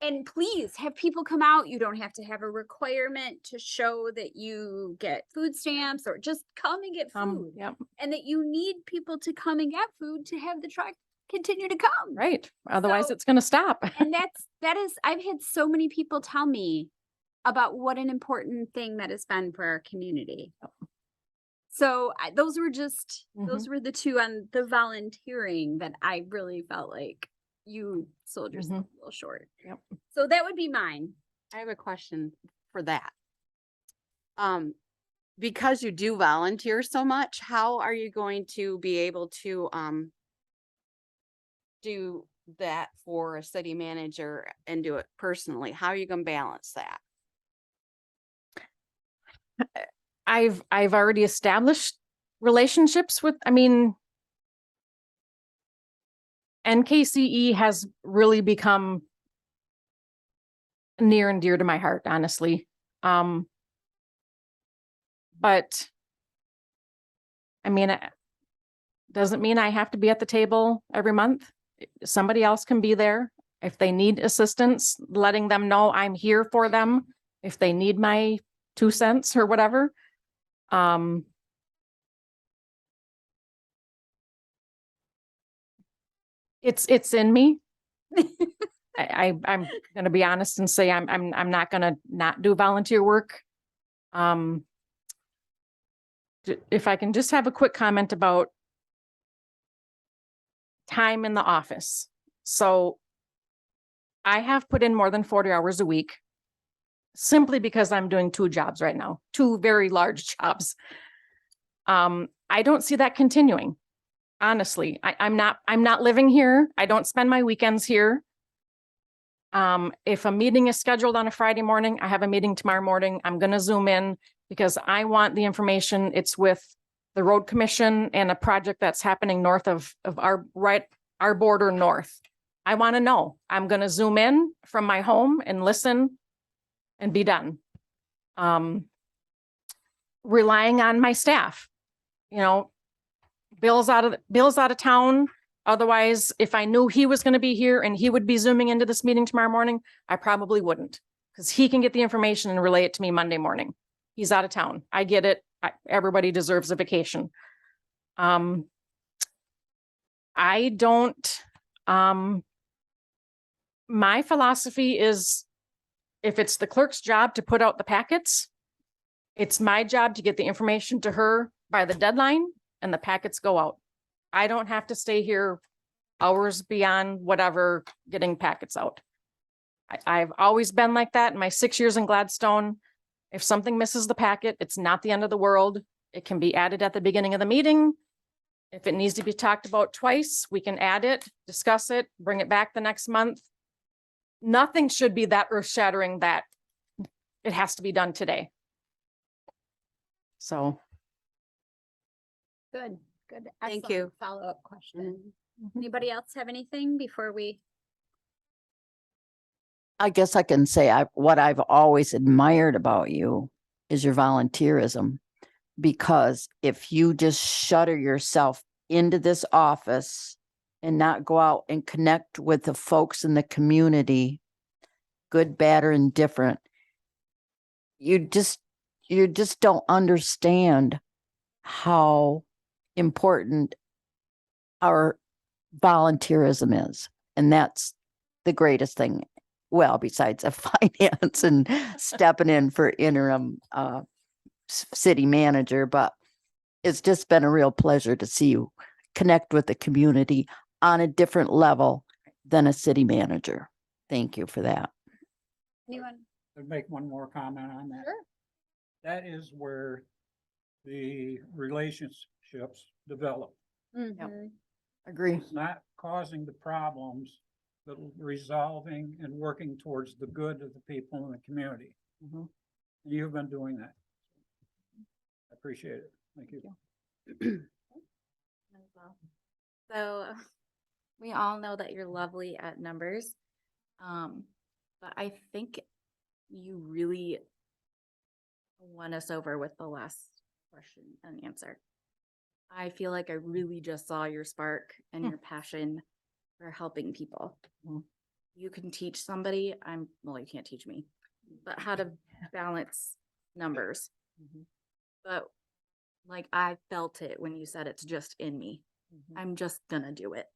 and please have people come out. You don't have to have a requirement to show that you get food stamps, or just come and get food. Yep, And that you need people to come and get food to have the truck continue to come. right. Otherwise So- it's gonna stop. And I've had so many people tell me about what an important thing that has been for our community. So those were those were the two on the volunteering that I really felt like you sold yourself a little short. Yep. So that would be mine. I have a question for that. Because you do volunteer so much, how are you going to be able to, do that for a city manager and do it personally? How are you gonna balance that? I've already established relationships with, I mean, NKCE has really become near and dear to my heart, honestly. But I mean, doesn't mean I have to be at the table every month. Somebody else can be there. If they need assistance, letting them know I'm here for them. If they need my 2 cents or whatever. It's in me. I'm gonna be honest and say I'm not gonna not do volunteer work. If I can just have a quick comment about time in the office. So I have put in more than 40 hours a week simply because I'm doing 2 jobs right now, 2 very large jobs. I don't see that continuing. Honestly, I'm not living here. I don't spend my weekends here. If a meeting is scheduled on a Friday morning, I have a meeting tomorrow morning. I'm going to Zoom in because I want the information. It's with the road commission and a project that's happening north of our border north. I want to know. I'm going to Zoom in from my home and listen and be done. Relying on my staff, Bill's out of town. Otherwise, if I knew he was going to be here and he would be Zooming into this meeting tomorrow morning, I probably wouldn't, because he can get the information and relay it to me Monday morning. He's out of town. I get it. Everybody deserves a vacation. I don't, my philosophy is, if it's the clerk's job to put out the packets, it's my job to get the information to her by the deadline and the packets go out. I don't have to stay here hours beyond whatever getting packets out. I've always been like that in my 6 years in Gladstone. If something misses the packet, it's not the end of the world. It can be added at the beginning of the meeting. If it needs to be talked about twice, we can add it, discuss it, bring it back the next month. Nothing should be that earth-shattering that it has to be done today. So. Good. Thank Excellent you. Follow-up question. Anybody else have anything before we? I guess I can say what I've always admired about you is your volunteerism. Because if you just shutter yourself into this office and not go out and connect with the folks in the community, good, bad, or indifferent, you just don't understand how important our volunteerism is. And that's the greatest thing. Well, besides a finance and stepping in for interim city manager, but it's just been a real pleasure to see you connect with the community on a different level than a city manager. Thank you for that. Anyone? I'd make one more comment on that. Sure. That is where the relationships develop. Mhm. Agree. It's not causing the problems, but resolving and working towards the good of the people in the community. Mhm. And you've been doing that. I appreciate it. Thank you. So we all know that you're lovely at numbers. But I think you really won us over with the last question and answer. I feel like I really just saw your spark and your passion for helping people. Mm. You can teach somebody, well, you can't teach me, but how to balance numbers. But like, I felt it when you said it's just in me. I'm just gonna do it.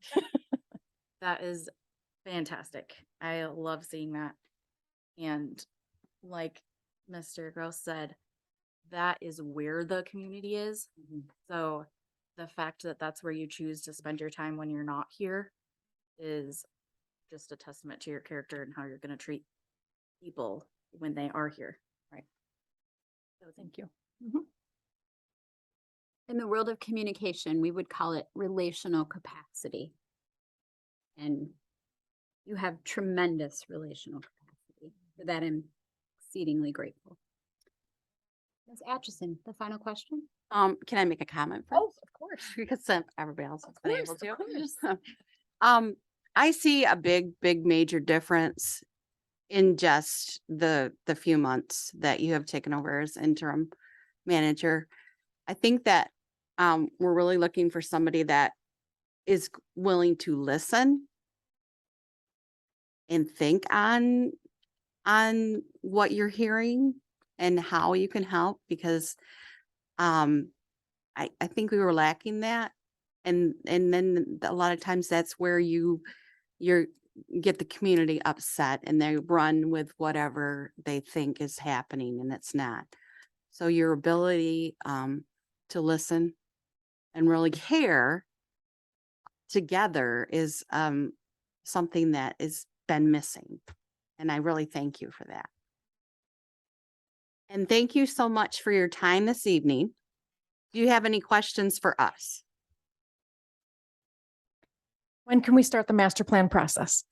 That is fantastic. I love seeing that. And like Mr. Gross said, that is where the community is. So the fact that that's where you choose to spend your time when you're not here is just a testament to your character and how you're going to treat people when they are here. Right. So thank you. In the world of communication, we would call it relational capacity. And you have tremendous relational capacity. For that, I'm exceedingly grateful. Ms. Atchison, the final question? Can I make a comment? Oh, of course. Because everybody else has Of been course, able of to. course. I see a big major difference in just the few months that you have taken over as interim manager. I think that we're really looking for somebody that is willing to listen and think on what you're hearing and how you can help, because I think we were lacking that. And then a lot of times that's where you get the community upset and they run with whatever they think is happening and it's not. So your ability to listen and really care together is something that has been missing. And I really thank you for that. And thank you so much for your time this evening. Do you have any questions for us? When can we start the master plan process?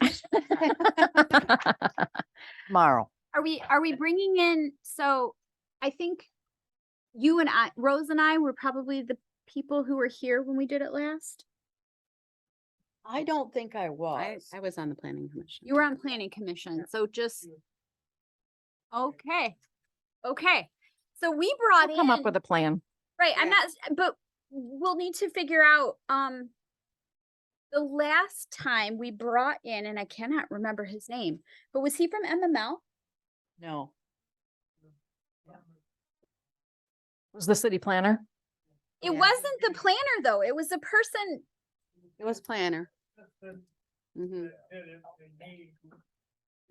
Tomorrow. Are we bringing in, so I think you and I, Rose and I were probably the people who were here when we did it last. I don't think I was. I was on the planning commission. You were on planning commission, so just. Okay. Okay. So we brought We'll come up in- with a plan. Right, I'm Yeah. not, but we'll need to figure out, the last time we brought in, and I cannot remember his name, but was he from MML? No. Was the city planner? It Yeah. wasn't the planner though, it was a person, It was planner. Mhm.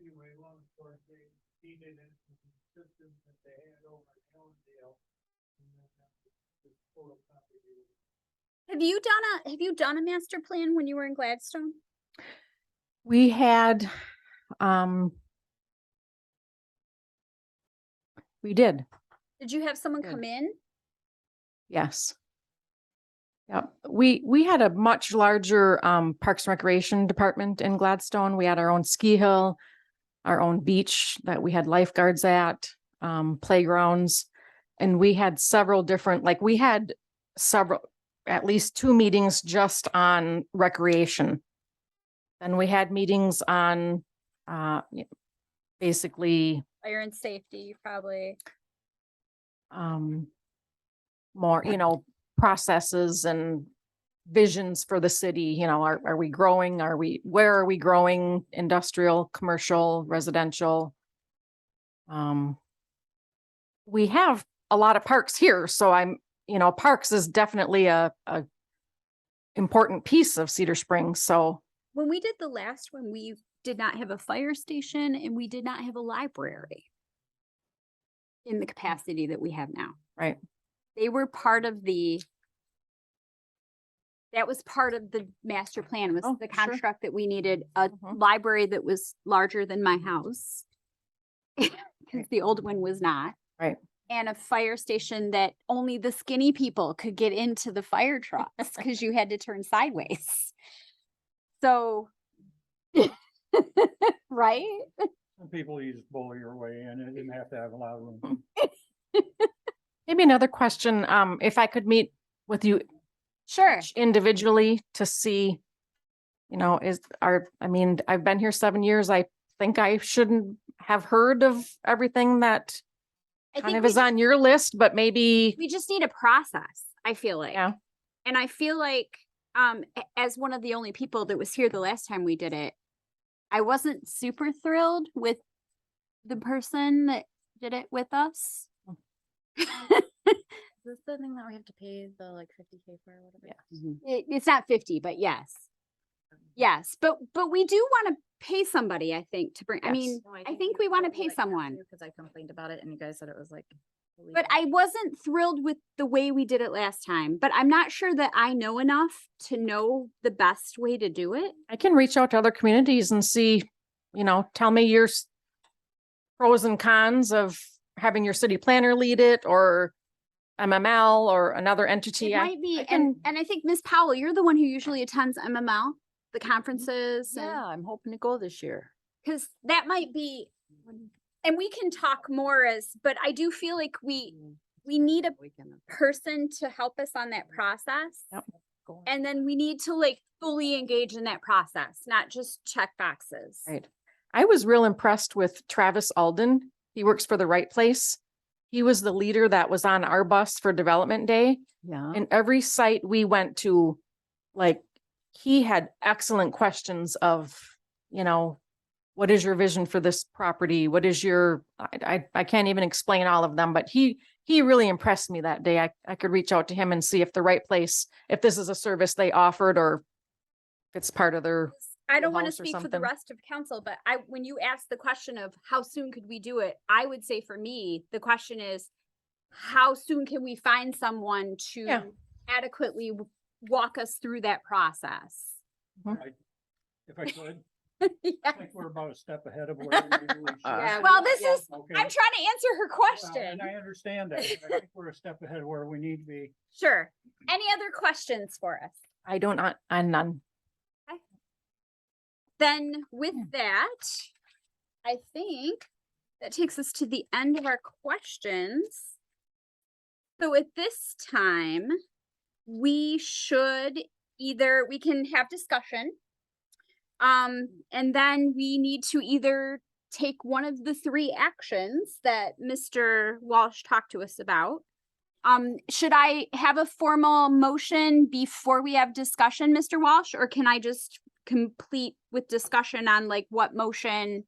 Anyway, long story, they needed it, the system that they had over in Hillsdale. And then this photocopy they have you done a master plan when you were in Gladstone? We had, we did, Did you have someone Good. come in? yes. Yep, we had a much larger Parks and Recreation department in Gladstone. We had our own ski hill, our own beach that we had lifeguards at, playgrounds. And we had several different, like we had at least 2 meetings just on recreation. And we had meetings on basically Fire and safety, probably. more, processes and visions for the city, are we growing? Where are we growing? Industrial, commercial, residential? We have a lot of parks here, so parks is definitely a important piece of Cedar Springs, so. When we did the last one, we did not have a fire station and we did not have a library in the capacity that we have now. Right. They were part of that was part of the master plan, was Oh, the sure. construct that we needed a Mhm. library that was larger than my house. Because the old one was not. Right. And a fire station that only the skinny people could get into the fire trucks because you had to turn sideways. So, right? Some people use bully your way in. It didn't have to have a lot of room. Maybe another question, if I could meet with you Sure. individually to see, I've been here 7 years. I think I shouldn't have heard of everything that I kind think of we is just- on your list, but maybe, we just need a process, I feel like. yeah. And I feel like, as one of the only people that was here the last time we did it, I wasn't super thrilled with the person that did it with us. Is this the thing that we have to pay the like 50K for or whatever? Mhm. It's not 50, but yes. Yes, but we do want to pay somebody, I think, to bring, I Yes. mean, No, I think we want to pay someone. Because I complained about it and you guys said it was like. But I wasn't thrilled with the way we did it last time, but I'm not sure that I know enough to know the best way to do it. I can reach out to other communities and see, tell me your pros and cons of having your city planner lead it or MML or another entity. It I- might be, I can- and I think Miss Powell, you're the one who usually attends MML, the conferences. and- Yeah, I'm hoping to go this year. Cause that might be, and we can talk more but I do feel like we need a person to help us on that process. Yep. And then we need to like fully engage in that process, not just check boxes. Right. I was real impressed with Travis Alden. He works for the Right Place. He was the leader that was on our bus for Development Day. Yeah. And every site we went to, like, he had excellent questions of, what is your vision for this property? What is your, I can't even explain all of them, but he really impressed me that day. I could reach out to him and see if the Right Place, if this is a service they offered or if it's part of their, I don't want to house or speak for the something. rest of council, but when you ask the question of how soon could we do it, I would say for me, the question is, how soon can we find someone Yeah. to adequately walk us through that process? If I could, Yeah. I think we're about a step ahead of where maybe we should. Yeah, Well, this is, Okay. I'm trying to answer her Well, question. And I understand that. I think we're a step ahead of where we need to be. Sure. Any other questions for us? I don't, I'm none. Then with that, I think that takes us to the end of our questions. So at this time, we can have discussion. And then we need to either take one of the three actions that Mr. Walsh talked to us about. Should I have a formal motion before we have discussion, Mr. Walsh, or can I just complete with discussion on like what motion?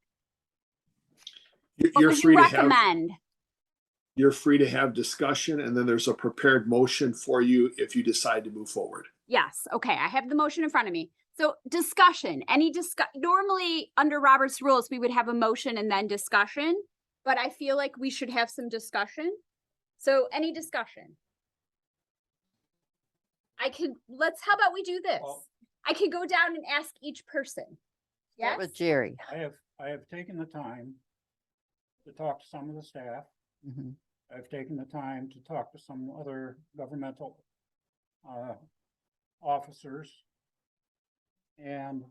What You're would you free to have, recommend? you're free to have discussion, and then there's a prepared motion for you if you decide to move forward. Yes, okay, I have the motion in front of me. So discussion, normally under Robert's rules, we would have a motion and then discussion, but I feel like we should have some discussion. So any discussion? How about we do this? Well- I could go down and ask each person. Yes? That was Jerry. I have taken the time to talk to some of the staff. Mhm. I've taken the time to talk to some other governmental officers. And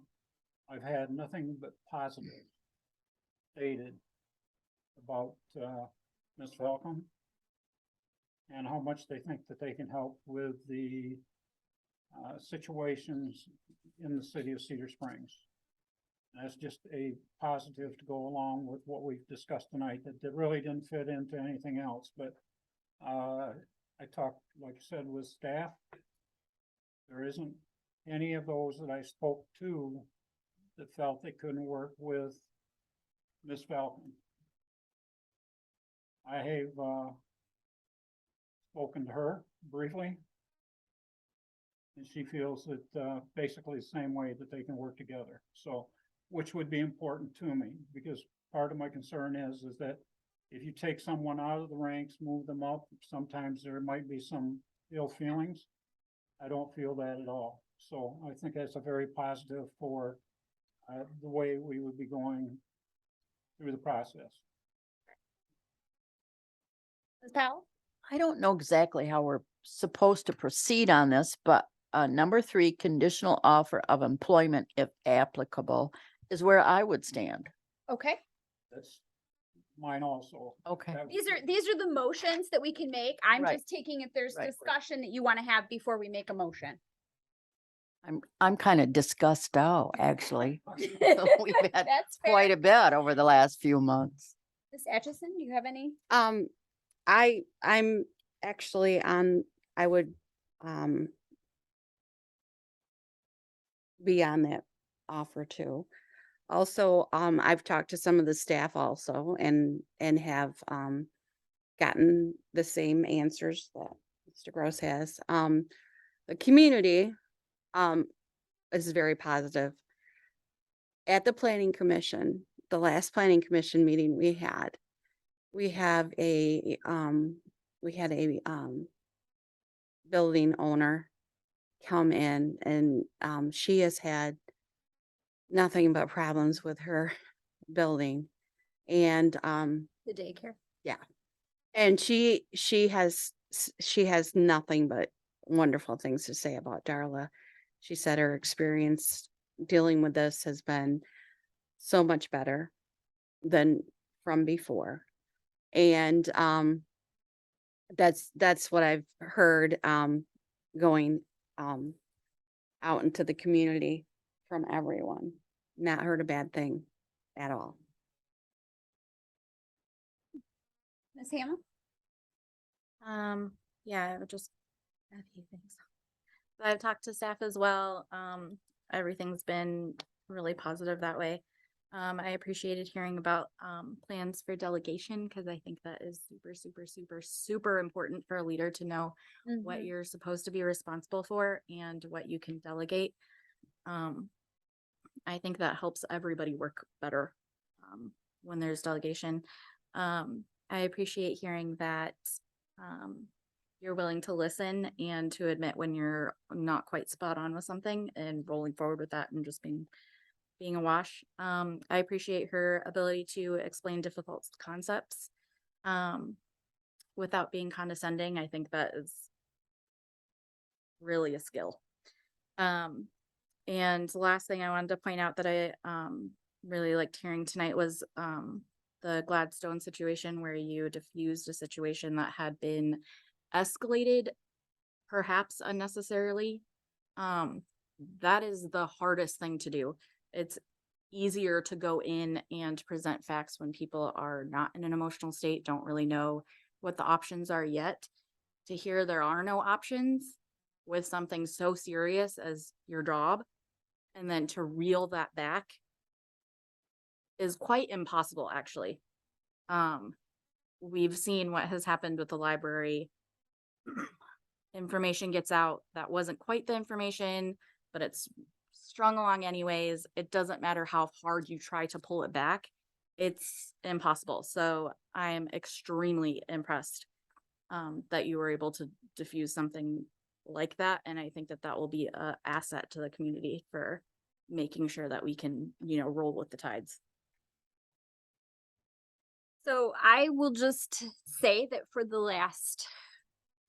I've had nothing but positive stated about Ms. Falcon and how much they think that they can help with the situations in the city of Cedar Springs. And that's just a positive to go along with what we've discussed tonight, that really didn't fit into anything else, but I talked, like I said, with staff. There isn't any of those that I spoke to that felt they couldn't work with Ms. Falcon. I have spoken to her briefly. And she feels that basically the same way that they can work together. So, which would be important to me, because part of my concern is that if you take someone out of the ranks, move them up, sometimes there might be some ill feelings. I don't feel that at all. So I think that's a very positive for the way we would be going through the process. Ms. Powell? I don't know exactly how we're supposed to proceed on this, but number 3, conditional offer of employment if applicable is where I would stand. Okay, That's mine also. Okay. That- these are the motions that we can make. I'm Right. just taking if there's Right. discussion that you want to have before we make a motion. I'm kind of discussed out, actually. We've had That's fair. quite a bit over the last few months. Ms. Atchison, do you have any? I'm actually I would, be on that offer too. Also, I've talked to some of the staff also and have, gotten the same answers that Mr. Gross has. The community, is very positive. At the planning commission, the last planning commission meeting we had, we had a, building owner come in and, she has had nothing but problems with her building. And, The daycare. and she has nothing but wonderful things to say about Darla. She said her experience dealing with this has been so much better than from before. And that's what I've heard going out into the community from everyone. Not heard a bad thing at all. Ms. Hannah? Yeah, I would just add a few things. But I've talked to staff as well. Everything's been really positive that way. I appreciated hearing about plans for delegation because I think that is super, super, super, super important for a leader to know what you're supposed to be responsible for and what you can delegate. I think that helps everybody work better when there's delegation. I appreciate hearing that you're willing to listen and to admit when you're not quite spot on with something and rolling forward with that and just being awash. I appreciate her ability to explain difficult concepts without being condescending. I think that is really a skill. And the last thing I wanted to point out that I really liked hearing tonight was the Gladstone situation where you diffused a situation that had been escalated, perhaps unnecessarily. That is the hardest thing to do. It's easier to go in and present facts when people are not in an emotional state, don't really know what the options are yet. To hear there are no options with something so serious as your job, and then to reel that back is quite impossible, actually. We've seen what has happened with the library. Information gets out that wasn't quite the information, but it's strung along anyways. It doesn't matter how hard you try to pull it back. It's impossible. So I'm extremely impressed that you were able to diffuse something like that. And I think that that will be an asset to the community for making sure that we can, roll with the tides. So I will just say that for the last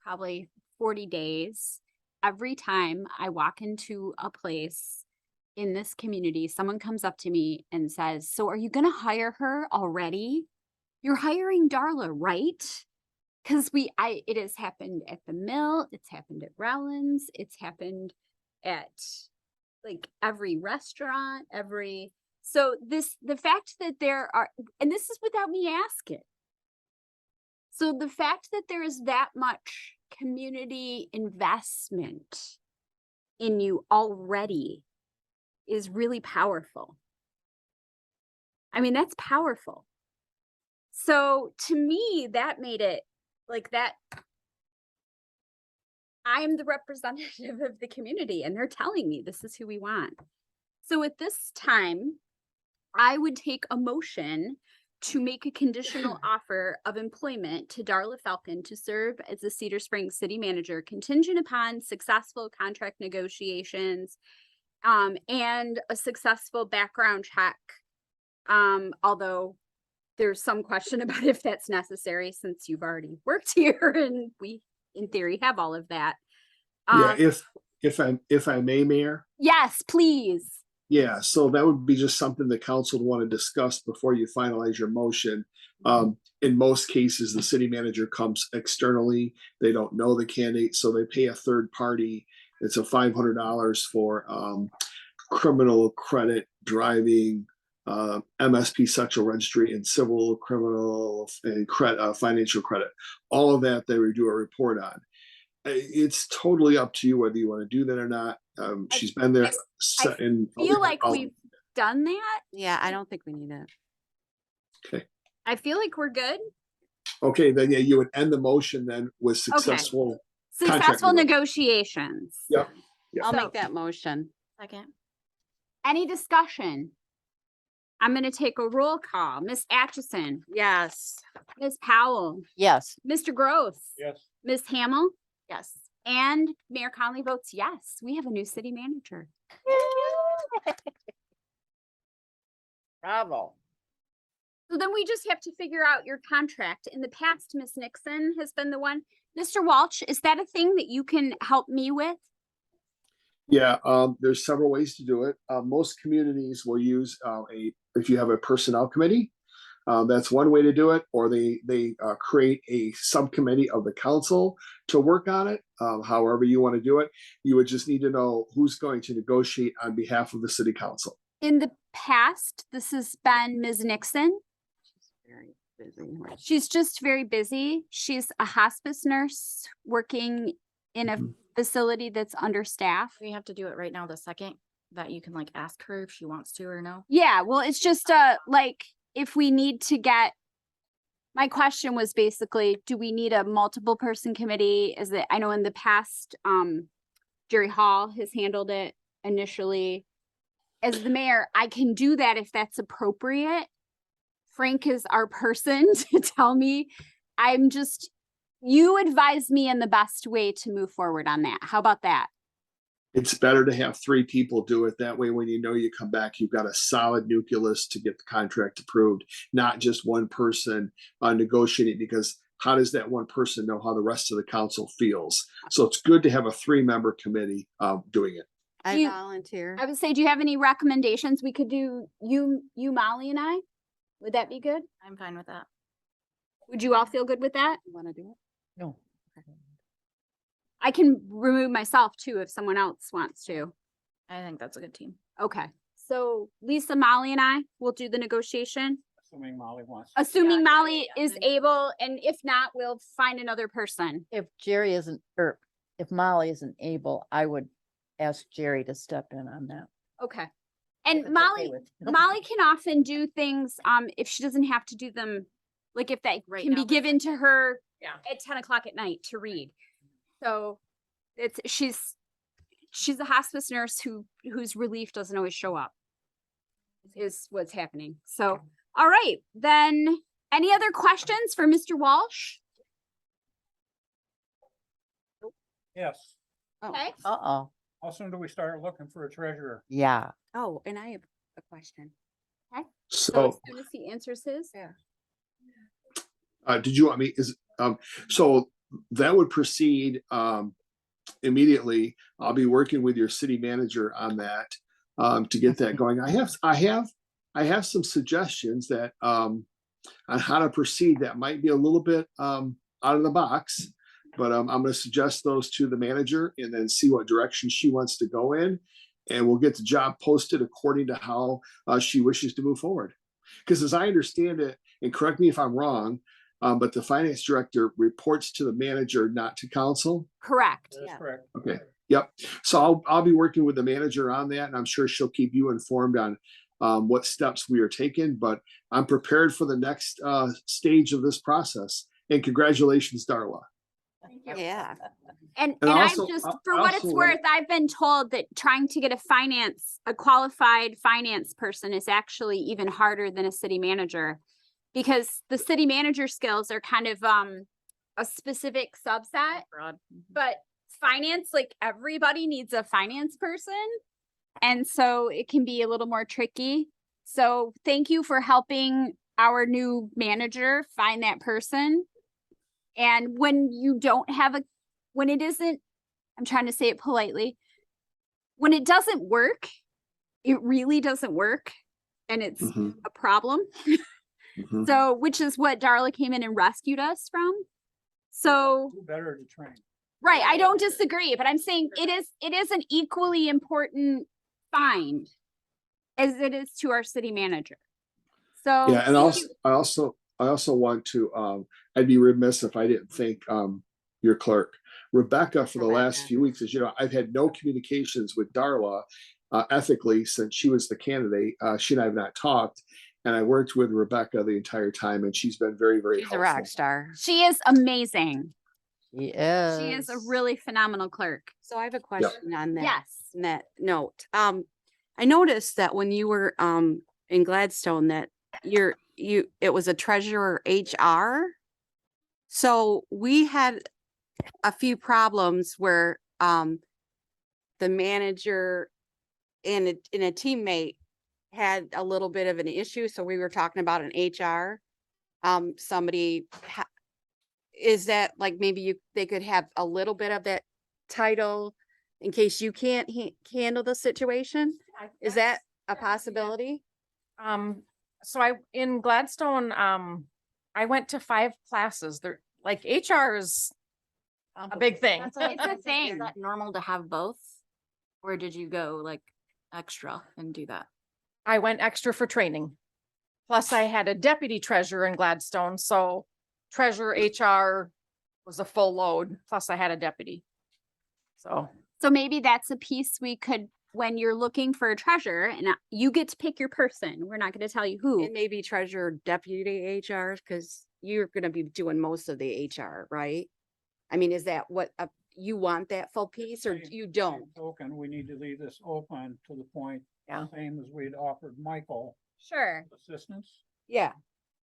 probably 40 days, every time I walk into a place in this community, someone comes up to me and says, "So are you going to hire her already? You're hiring Darla, right?" Because it has happened at the mill, it's happened at Rowlands, it's happened at like every restaurant, so the fact that there are, and this is without me asking. So the fact that there is that much community investment in you already is really powerful. I mean, that's powerful. So to me, that made it like that. I'm the representative of the community and they're telling me this is who we want. So at this time, I would take a motion to make a conditional offer of employment to Darla Falcon to serve as the Cedar Springs city manager contingent upon successful contract negotiations and a successful background check. Although there's some question about if that's necessary since you've already worked here and we in theory have all of that. Yeah, if I may, Mayor. Yes, please. Yeah, so that would be just something the council would want to discuss before you finalize your motion. In most cases, the city manager comes externally. They don't know the candidate, so they pay a third party. It's a $500 for criminal credit, driving, MSP sexual registry and civil, criminal, and financial credit. All of that they would do a report on. It's totally up to you whether you want to do that or not. She's been there. Feel like we've done that. Yeah, I don't think we need it. I feel like we're good. Okay, then yeah, you would end the motion then with successful. Successful Contract negotiations. Yep. I'll So- make that motion. Second. Any discussion? I'm gonna take a roll call. Ms. Atchison, Yes. Ms. Powell, Yes. Mr. Gross, Yes. Ms. Hamel, Yes. and Mayor Conley votes yes. We have a new city manager. Bravo. So then we just have to figure out your contract. In the past, Ms. Nixon has been the one. Mr. Walsh, is that a thing that you can help me with? Yeah, there's several ways to do it. Most communities will use if you have a personnel committee, that's one way to do it, or they create a subcommittee of the council to work on it. However you want to do it, you would just need to know who's going to negotiate on behalf of the city council. In the past, this has been Ms. Nixon. Very busy. She's just very busy. She's a hospice nurse working in a facility that's understaffed. We have to do it right now, the second that you can like ask her if she wants to or no. Yeah, well, it's just like if we need to get, my question was basically, do we need a multiple person committee? Is it, I know in the past, Jerry Hall has handled it initially. As the mayor, I can do that if that's appropriate. Frank is our person to tell me. You advise me in the best way to move forward on that. How about that? It's better to have 3 people do it. That way, when you know you come back, you've got a solid nucleus to get the contract approved, not just one person negotiating, because how does that one person know how the rest of the council feels? So it's good to have a 3-member committee doing it. I You- volunteer. I would say, do you have any recommendations? We could do you, Molly, and I. Would that be good? I'm fine with that. Would you all feel good with that? You want to do it? No. I can remove myself too if someone else wants to. I think that's a good team. Okay, so Lisa, Molly, and I will do the negotiation, Assuming Molly wants. assuming yeah, Molly yeah, is then- able, and if not, we'll find another person. If Jerry isn't, or if Molly isn't able, I would ask Jerry to step in on that. Okay. if And it's okay Molly, with you. Molly can often do things, if she doesn't have to do them, like if that Right can be now. given to her Yeah. at 10 o'clock at night to read. So she's a hospice nurse whose relief doesn't always show up is what's happening. So, all right, then any other questions for Mr. Walsh? Yes. Okay. Uh-oh, How soon do we start looking for a treasurer? yeah. Oh, and I have a question. So So as soon as he answers his. did you want me, so that would proceed immediately. I'll be working with your city manager on that to get that going. I have some suggestions that on how to proceed that might be a little bit out of the box, but I'm going to suggest those to the manager and then see what direction she wants to go in, and we'll get the job posted according to how she wishes to move forward. Because as I understand it, and correct me if I'm wrong, but the finance director reports to the manager, not to council. Correct. That's Yeah. correct. Okay, yep. So I'll be working with the manager on that, and I'm sure she'll keep you informed on what steps we are taking, but I'm prepared for the next stage of this process. And congratulations, Darla. Yeah. And And I've also- just, I for what it's also worth, I've been told that trying to get a qualified finance person is actually even harder than a city manager. Because the city manager skills are kind of a specific subset, Broad. but finance, like everybody needs a finance person. And so it can be a little more tricky. So thank you for helping our new manager find that person. And when you don't have when it isn't, I'm trying to say it politely, when it doesn't work, it really doesn't work. And it's Mhm, a problem. mhm. So, which is what Darla came in and rescued us from. So, Who better to train? right, I don't disagree, but I'm saying it is an equally important find. as it is to our city manager. So. Yeah, and thank you. I also want to, I'd be remiss if I didn't thank, your clerk, Rebecca, for the last Rebecca. few weeks. As you know, I've had no communications with Darla, ethically since she was the candidate. She and I have not talked. And I worked with Rebecca the entire time and she's been very, very She's a helpful. rock star. She is amazing. Yes. She is a really phenomenal clerk. So I have a question on that. Yes. on that note. I noticed that when you were in Gladstone that it was a treasurer HR. So we had a few problems where the manager and a teammate had a little bit of an issue. So we were talking about an HR. Is that like maybe they could have a little bit of that title in case you can't handle the situation? Is that a possibility? So in Gladstone, I went to 5 classes. There, like HR is a big thing. It's a thing. Is thing. that normal to have both? Or did you go like extra and do that? I went extra for training. Plus I had a deputy treasurer in Gladstone, so treasurer HR was a full load, plus I had a deputy. So, So maybe that's a piece we could, when you're looking for a treasurer and you get to pick your person. We're not going to tell you who. And maybe treasurer deputy HR, because you're gonna be doing most of the HR, right? I mean, is that what you want that full piece or Same- you same don't? Token, we need to leave this open to the point, yeah. same as we'd offered Michael Sure. assistance. Yeah,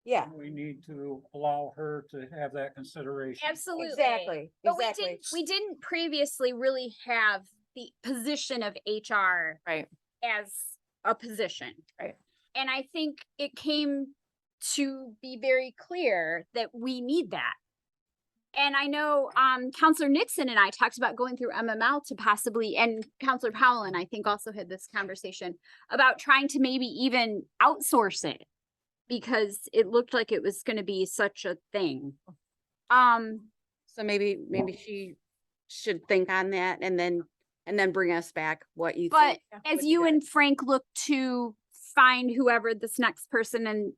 yeah, We need to allow her to have that consideration. Absolutely. exactly, But exactly. we didn't previously really have the position of HR Right. as a position. Right. And I think it came to be very clear that we need that. And I know Counselor Nixon and I talked about going through MML to possibly, and Counselor Powell and I think also had this conversation about trying to maybe even outsource it because it looked like it was going to be such a thing. So maybe she should think on that and then bring us back what you But think. as would be you good. and Frank look to find whoever this next person, and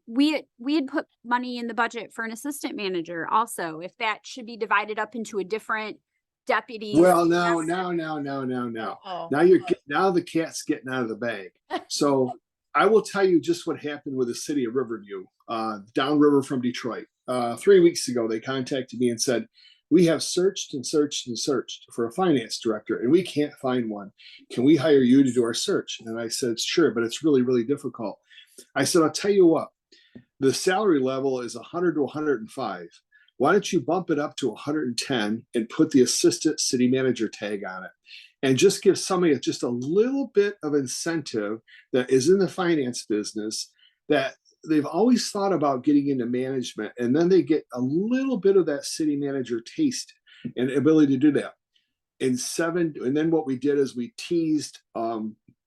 we had put money in the budget for an assistant manager also, if that should be divided up into a different deputy. Well, no. Oh. Now the cat's getting out of the bag. So I will tell you just what happened with the city of Riverview, downriver from Detroit. 3 weeks ago, they contacted me and said, we have searched and searched and searched for a finance director and we can't find one. Can we hire you to do our search? And I said, sure, but it's really, really difficult. I said, I'll tell you what, the salary level is 100 to 105. Why don't you bump it up to 110 and put the assistant city manager tag on it? And just give somebody just a little bit of incentive that is in the finance business that they've always thought about getting into management. And then they get a little bit of that city manager taste and ability to do that. And then what we did is we teased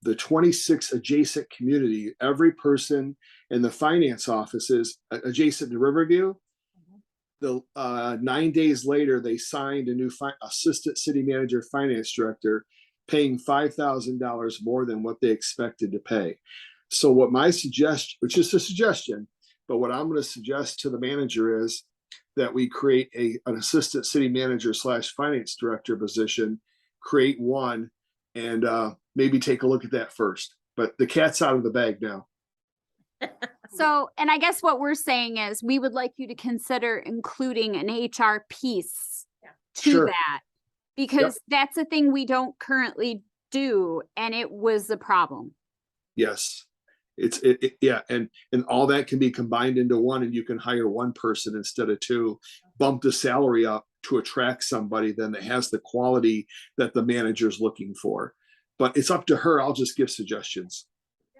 the 26 adjacent community, every person in the finance offices adjacent to Riverview. The 9 days later, they signed a new assistant city manager finance director, paying $5,000 more than what they expected to pay. So what my suggestion, which is a suggestion, but what I'm going to suggest to the manager is that we create an assistant city manager / finance director position, create one, and maybe take a look at that first. But the cat's out of the bag now. So, and I guess what we're saying is we would like you to consider including an HR piece to Sure. that, because that's a thing we don't currently do, and it was a problem. Yes. Yeah. And all that can be combined into one, and you can hire one person instead of two, bump the salary up to attract somebody then that has the quality that the manager's looking for. But it's up to her. I'll just give suggestions.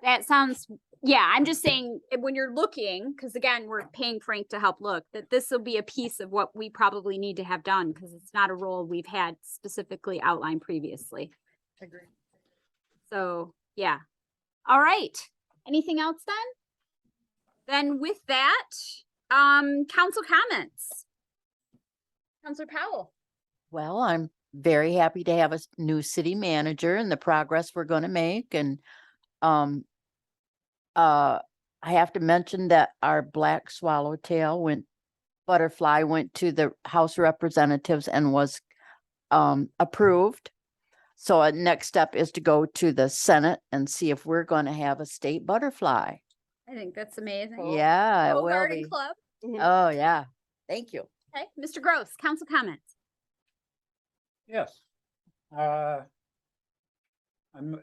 That sounds, yeah, I'm just saying when you're looking, because again, we're paying Frank to help look, that this will be a piece of what we probably need to have done because it's not a role we've had specifically outlined previously. Agree. So, yeah. All right. Anything else then with that, council comments. Counselor Powell. Well, I'm very happy to have a new city manager and the progress we're going to make. And Um, I have to mention that our black swallowtail butterfly went to the House of Representatives and was approved. So next step is to go to the Senate and see if we're going to have a state butterfly. I think that's amazing. Yeah, it Go will Garden be. Club. Oh, yeah. Thank you. Okay, Mr. Gross, council comments. Yes. I'm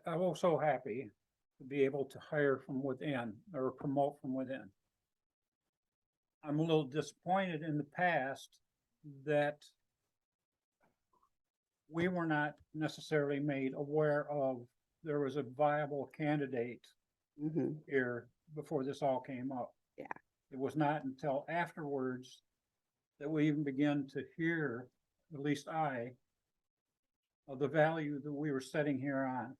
also happy to be able to hire from within or promote from within. I'm a little disappointed in the past that we were not necessarily made aware of there was a viable candidate Mhm. here before this all came up. Yeah. It was not until afterwards that we even began to hear, at least I, of the value that we were setting here on.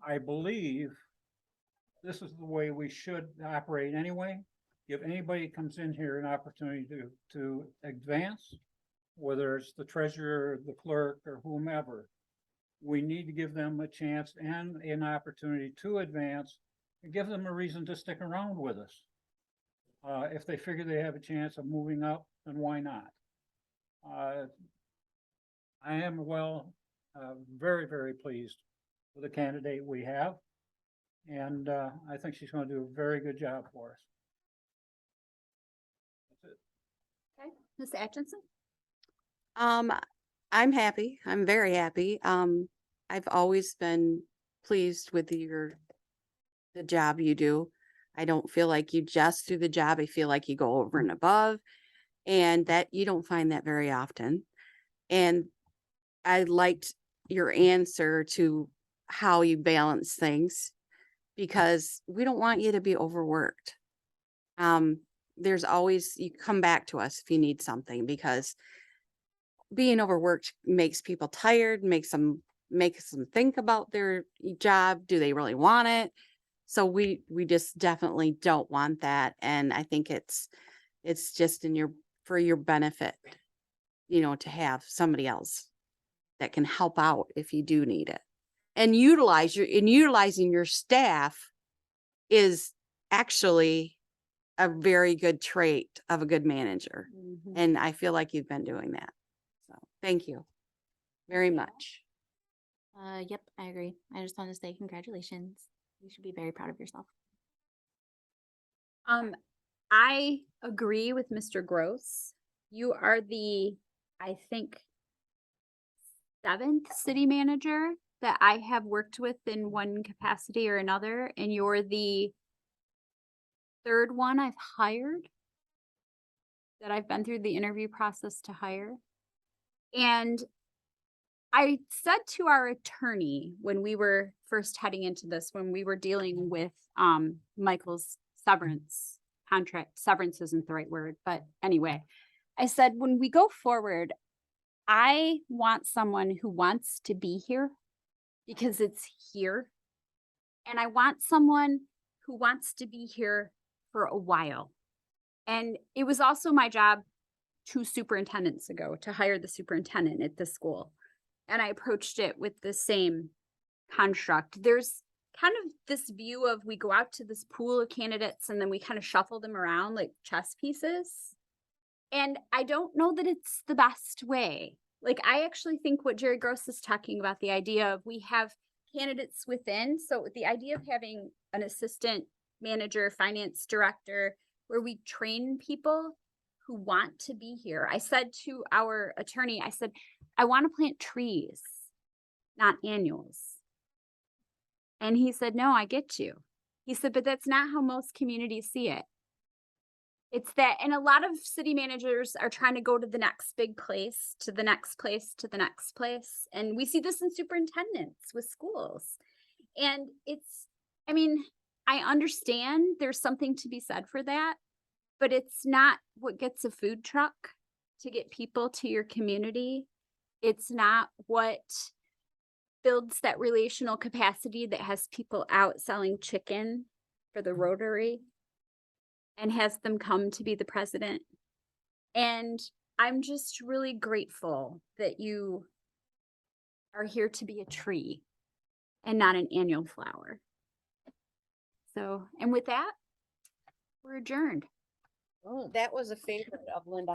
I believe this is the way we should operate anyway. Give anybody that comes in here an opportunity to advance, whether it's the treasurer, the clerk, or whomever. We need to give them a chance and an opportunity to advance and give them a reason to stick around with us. If they figure they have a chance of moving up, then why not? I am very, very pleased with the candidate we have. And I think she's going to do a very good job for us. That's it. Okay, Ms. Atchison. I'm happy. I'm very happy. I've always been pleased with the job you do. I don't feel like you just do the job. I feel like you go over and above, and that you don't find that very often. And I liked your answer to how you balance things, because we don't want you to be overworked. There's always, you come back to us if you need something, because being overworked makes people tired, makes them think about their job. Do they really want it? So we just definitely don't want that. And I think it's just for your benefit, to have somebody else that can help out if you do need it. And utilizing your staff is actually a very good trait of a good manager. And I feel like you've been doing that. So thank you very much. Yep, I agree. I just want to say congratulations. You should be very proud of yourself. I agree with Mr. Gross. You are I think, 7th city manager that I have worked with in one capacity or another, and you're the 3rd one I've hired that I've been through the interview process to hire. And I said to our attorney when we were first heading into this, when we were dealing with Michael's severance contract, severance isn't the right word, but anyway, I said, when we go forward, I want someone who wants to be here because it's here. And I want someone who wants to be here for a while. And it was also my job 2 superintendents ago to hire the superintendent at the school. And I approached it with the same construct. There's kind of this view of, we go out to this pool of candidates and then we kind of shuffle them around like chess pieces. And I don't know that it's the best way. Like, I actually think what Jerry Gross is talking about, the idea of we have candidates within. So the idea of having an assistant manager, finance director, where we train people who want to be here. I said to our attorney, I said, I want to plant trees, not annuals. And he said, no, I get you. He said, but that's not how most communities see it. It's that, and a lot of city managers are trying to go to the next big place, to the next place, to the next place. And we see this in superintendents with schools. And I understand there's something to be said for that, but it's not what gets a food truck to get people to your community. It's not what builds that relational capacity that has people out selling chicken for the Rotary and has them come to be the president. And I'm just really grateful that you are here to be a tree and not an annual flower. So, and with that, we're adjourned. That was a favorite of Linda.